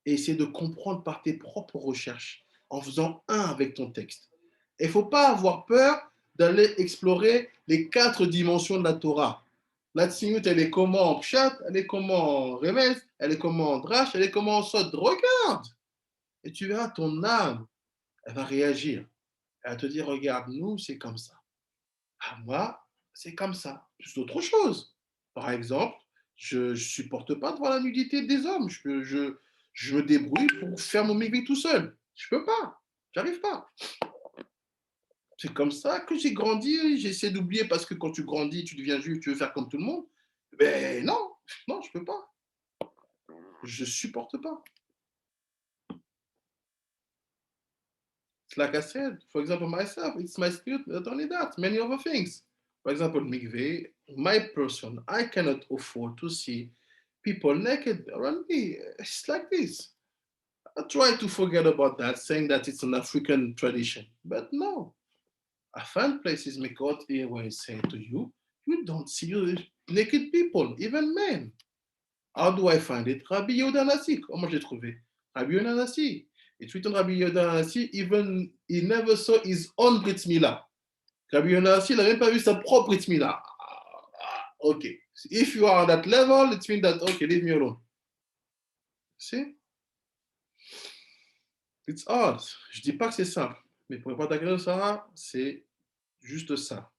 et essayer de comprendre par tes propres recherches, en faisant un avec ton texte. Il ne faut pas avoir peur d'aller explorer les 4 dimensions de la Torah. La tzniut, elle est comment en pshat, elle est comment en remez, elle est comment en drash, elle est comment en sod. Regarde! Et tu verras ton âme, elle va réagir. Elle va te dire, regarde, nous, c'est comme ça. Moi, c'est comme ça. C'est autre chose. Par exemple, je ne supporte pas de voir la nudité des hommes. Je me débrouille pour faire mon mikvé tout seul. Je ne peux pas. J'arrive pas. C'est comme ça que j'ai grandi. J'essaie d'oublier parce que quand tu grandis, tu deviens juif, tu veux faire comme tout le monde. Ben non, je ne peux pas. Je ne supporte pas. Like I said, for example, myself, it's my spirit, not only that, many other things. For example, mikveh, my person, I cannot afford to see people naked around me. It's like this. I try to forget about that, saying that it's an African tradition. But no. I find places, Mikot, here where I say to you, you don't see naked people, even men. How do I find it? Rabbi Yehuda Nassi. Comment je l'ai trouvé? Rabbi Yehuda Nassi. It's written Rabbi Yonasi, even he never saw his own Brit Milah. Rabbi Yonasi, il n'a même pas vu sa propre Brit Milah. Okay. If you are on that level, it means that, okay, leave me alone. See? It's hard. Je ne dis pas que c'est simple, mais pour répondre à ta question, Sarah, c'est juste ça.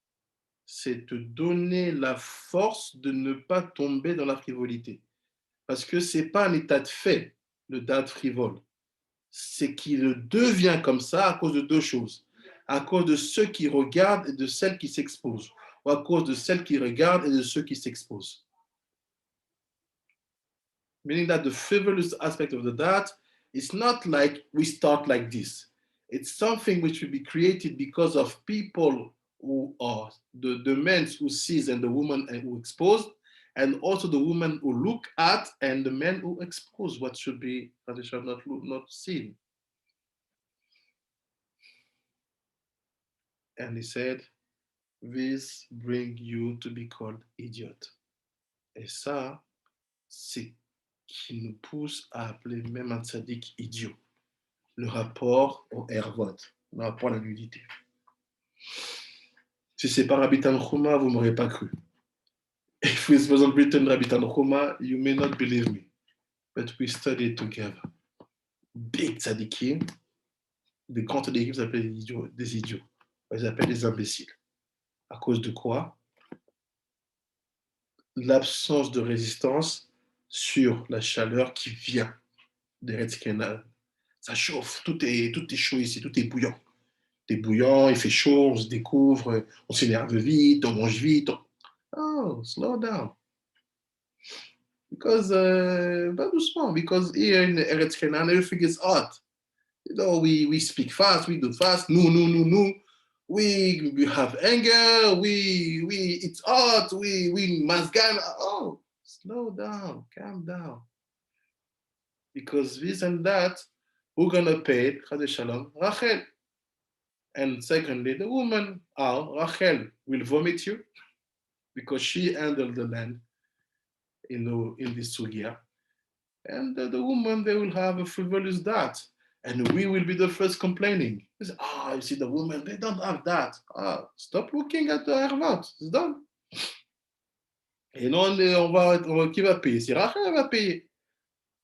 C'est te donner la force de ne pas tomber dans la frivolité. Parce que ce n'est pas un état de fait, le date frivole. C'est qu'il devient comme ça à cause de deux choses. À cause de ceux qui regardent et de celles qui s'exposent. Ou à cause de celles qui regardent et de ceux qui s'exposent. Meaning that the frivolous aspect of the date, it's not like we start like this. It's something which will be created because of people who are the men who sees and the woman who exposed, and also the women who look at and the men who expose what should be that they shall not seen. And he said, this bring you to be called idiot. Et ça, c'est qui nous pousse à appeler même un tzaddik idiot. Le rapport au ervot, le rapport à la nudité. Si c'est pas Rabbi Tanchuma, vous ne m'aurez pas cru. If it wasn't written Rabbi Tanchuma, you may not believe me. But we studied together. Big tzaddikim, des grands tzaddikim s'appellent des idiots. Ils appellent des imbéciles. À cause de quoi? L'absence de résistance sur la chaleur qui vient des Eretz Kenan. Ça chauffe, tout est chaud ici, tout est bouillant. Tout est bouillant, il fait chaud, on se découvre, on s'énerve vite, on mange vite. Oh, slow down. Because, pas doucement, because here in Eretz Kenan, everything is hot. You know, we speak fast, we do fast, no. We have anger, it's hot, we masgan. Oh, slow down, calm down. Because this and that, who's gonna pay it? Chas Shalom, Rachel. And secondly, the woman, Rachel, will vomit you because she handled the land in this sugia. And the woman, they will have a frivolous that. And we will be the first complaining. You see the women, they don't have that. Stop looking at the ervat, it's done. Et non, qui va payer? C'est Rachel, elle va payer.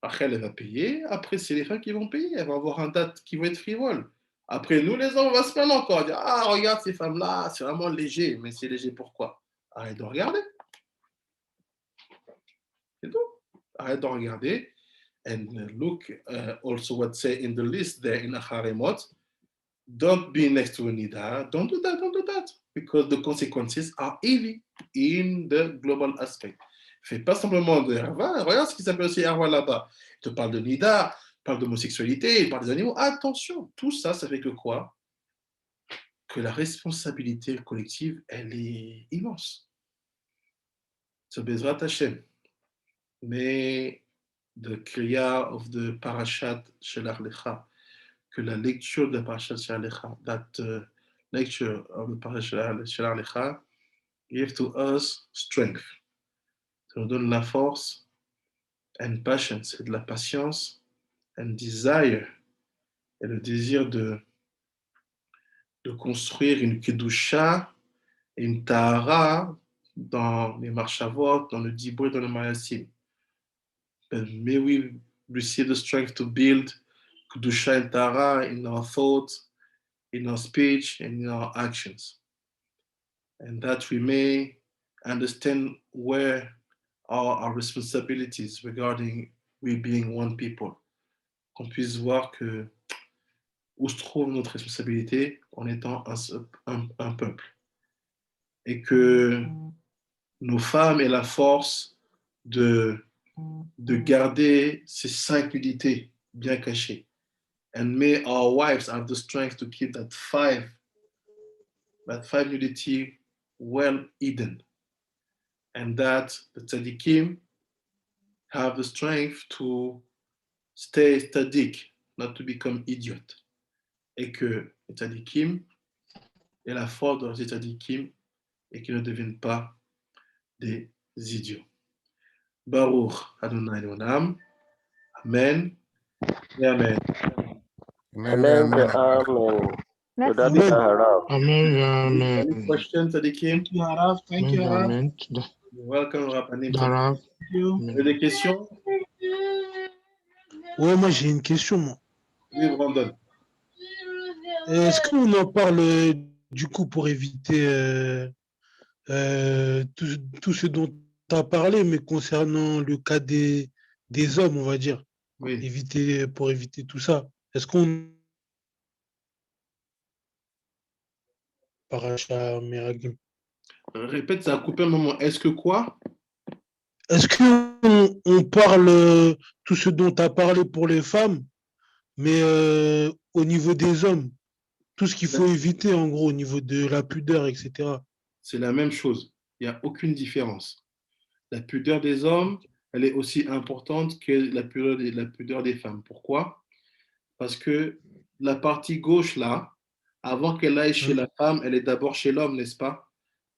Rachel, elle va payer. Après, c'est les femmes qui vont payer. Elles vont avoir un date qui va être frivole. Après, nous, les hommes, on va se plaindre encore. Dire, regarde ces femmes-là, c'est vraiment léger. Mais c'est léger pourquoi? Arrête de regarder. C'est tout. Arrête de regarder. And look also what say in the list there in Acharemot. Don't be next to a nida. Don't do that. Because the consequences are heavy in the global aspect. Fais pas simplement de Herva. Regarde ce qui s'appelle aussi Herva là-bas. Il te parle de nida, il parle d'homosexualité, il parle des animaux. Attention, tout ça, ça fait que quoi? Que la responsabilité collective, elle est immense. C'est Bezrat Hashem. Mais the Kriya of the Parashat Shelach Lecha, que la lecture de la Parashat Shelach Lecha, that lecture of the Parashat Shelach Lecha, give to us strength. Ça nous donne la force and patience, et de la patience and desire, et le désir de construire une kedusha et une tahara dans les marchavot, dans le dibur, dans le mayasim. But may we receive the strength to build kedusha and tahara in our thoughts, in our speech, and in our actions. And that we may understand where are our responsibilities regarding we being one people. Qu'on puisse voir que où se trouve notre responsabilité en étant un peuple. Et que nos femmes aient la force de garder ces 5 unités bien cachées. And may our wives have the strength to keep that 5 unity well hidden. And that the tzaddikim have the strength to stay tzaddik, not to become idiot. Et que les tzaddikim aient la force de rester tzaddikim et qu'ils ne deviennent pas des idiots. Baruch Adonai Olam. Amen et Amen. Amen ve'amen. Merci. Tודה Harav. Amen. Any questions, Sadikim? Thank you, Harav. Thank you, Harav. Amen. You're welcome, Rabbanim. Dara. Thank you. Vous avez des questions? Ouais, moi j'ai une question, moi. Oui, Brandon. Est-ce qu'on en parle du coup pour éviter tout ce dont tu as parlé, mais concernant le cas des hommes, on va dire, Oui. pour éviter tout ça. Est-ce qu'on Paracha Meraglim. Répète, ça a coupé un moment. Est-ce que quoi? Est-ce qu'on parle tout ce dont tu as parlé pour les femmes, mais au niveau des hommes, tout ce qu'il faut éviter en gros au niveau de la pudeur, etc. C'est la même chose. Il n'y a aucune différence. La pudeur des hommes, elle est aussi importante que la pudeur des femmes. Pourquoi? Parce que la partie gauche, là, avant qu'elle aille chez la femme, elle est d'abord chez l'homme, n'est-ce pas?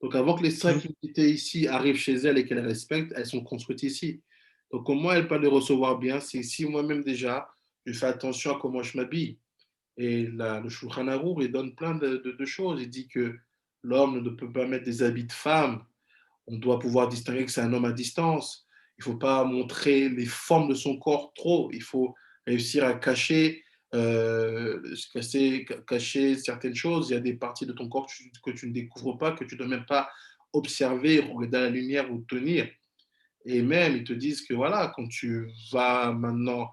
Donc, avant que les cinq unités ici arrivent chez elle et qu'elle respecte, elles sont construites ici. Donc, comment elle peut les recevoir bien? C'est si moi-même déjà, je fais attention à comment je m'habille. Et le Shulchan Arour, il donne plein de choses. Il dit que l'homme ne peut pas mettre des habits de femme. On doit pouvoir distinguer que c'est un homme à distance. Il ne faut pas montrer les formes de son corps trop. Il faut réussir à cacher certaines choses. Il y a des parties de ton corps que tu ne découvres pas, que tu ne dois même pas observer, regarder la lumière ou tenir. Et même, ils te disent que voilà, quand tu vas maintenant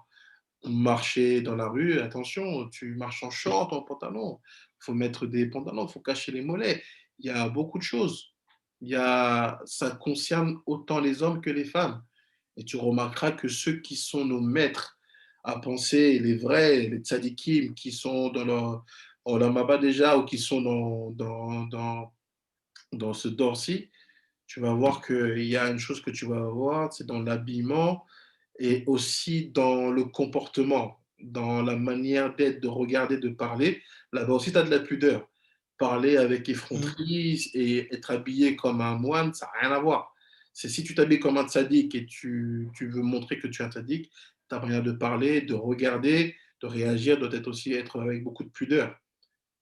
marcher dans la rue, attention, tu marches en short, en pantalon. Il faut mettre des pantalons, il faut cacher les mollets. Il y a beaucoup de choses. Ça concerne autant les hommes que les femmes. Et tu remarqueras que ceux qui sont nos maîtres à penser, les vrais, les tzadikim, qui sont dans leur Maba déjà, ou qui sont dans ce dor-ci, tu vas voir qu'il y a une chose que tu vas voir, c'est dans l'habillement et aussi dans le comportement, dans la manière d'être, de regarder, de parler. Là-bas aussi, tu as de la pudeur. Parler avec effronterie et être habillé comme un moine, ça n'a rien à voir. C'est si tu t'habilles comme un tzaddik et tu veux montrer que tu es un tzaddik, ta manière de parler, de regarder, de réagir doit aussi être avec beaucoup de pudeur.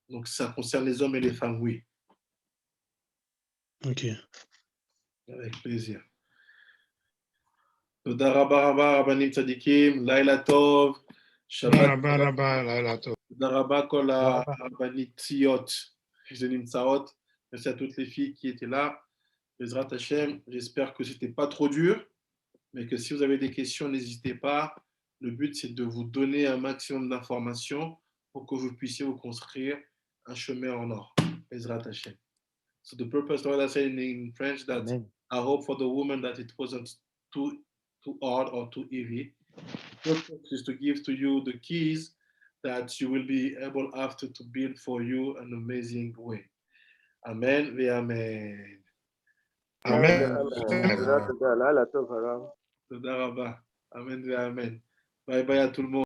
Donc ça concerne les hommes et les femmes, oui. Ok. Avec plaisir. Toda rabba rabba rabbanim tzadikim, laila tov, shabbat toda rabba kol rabbanit tziot, tzaot. Merci à toutes les filles qui étaient là. Bezrat Hashem, j'espère que c'était pas trop dur, mais que si vous avez des questions, n'hésitez pas. Le but, c'est de vous donner un maximum d'informations pour que vous puissiez vous construire un chemin en or. Bezrat Hashem. So the purpose, what I said in French, that Amen. I hope for the woman that it wasn't too hard or too heavy. The purpose is to give to you the keys that you will be able after to build for you an amazing way. Amen. Amen. Tודה Harav. Amen. Amen. Bye bye à tout le monde.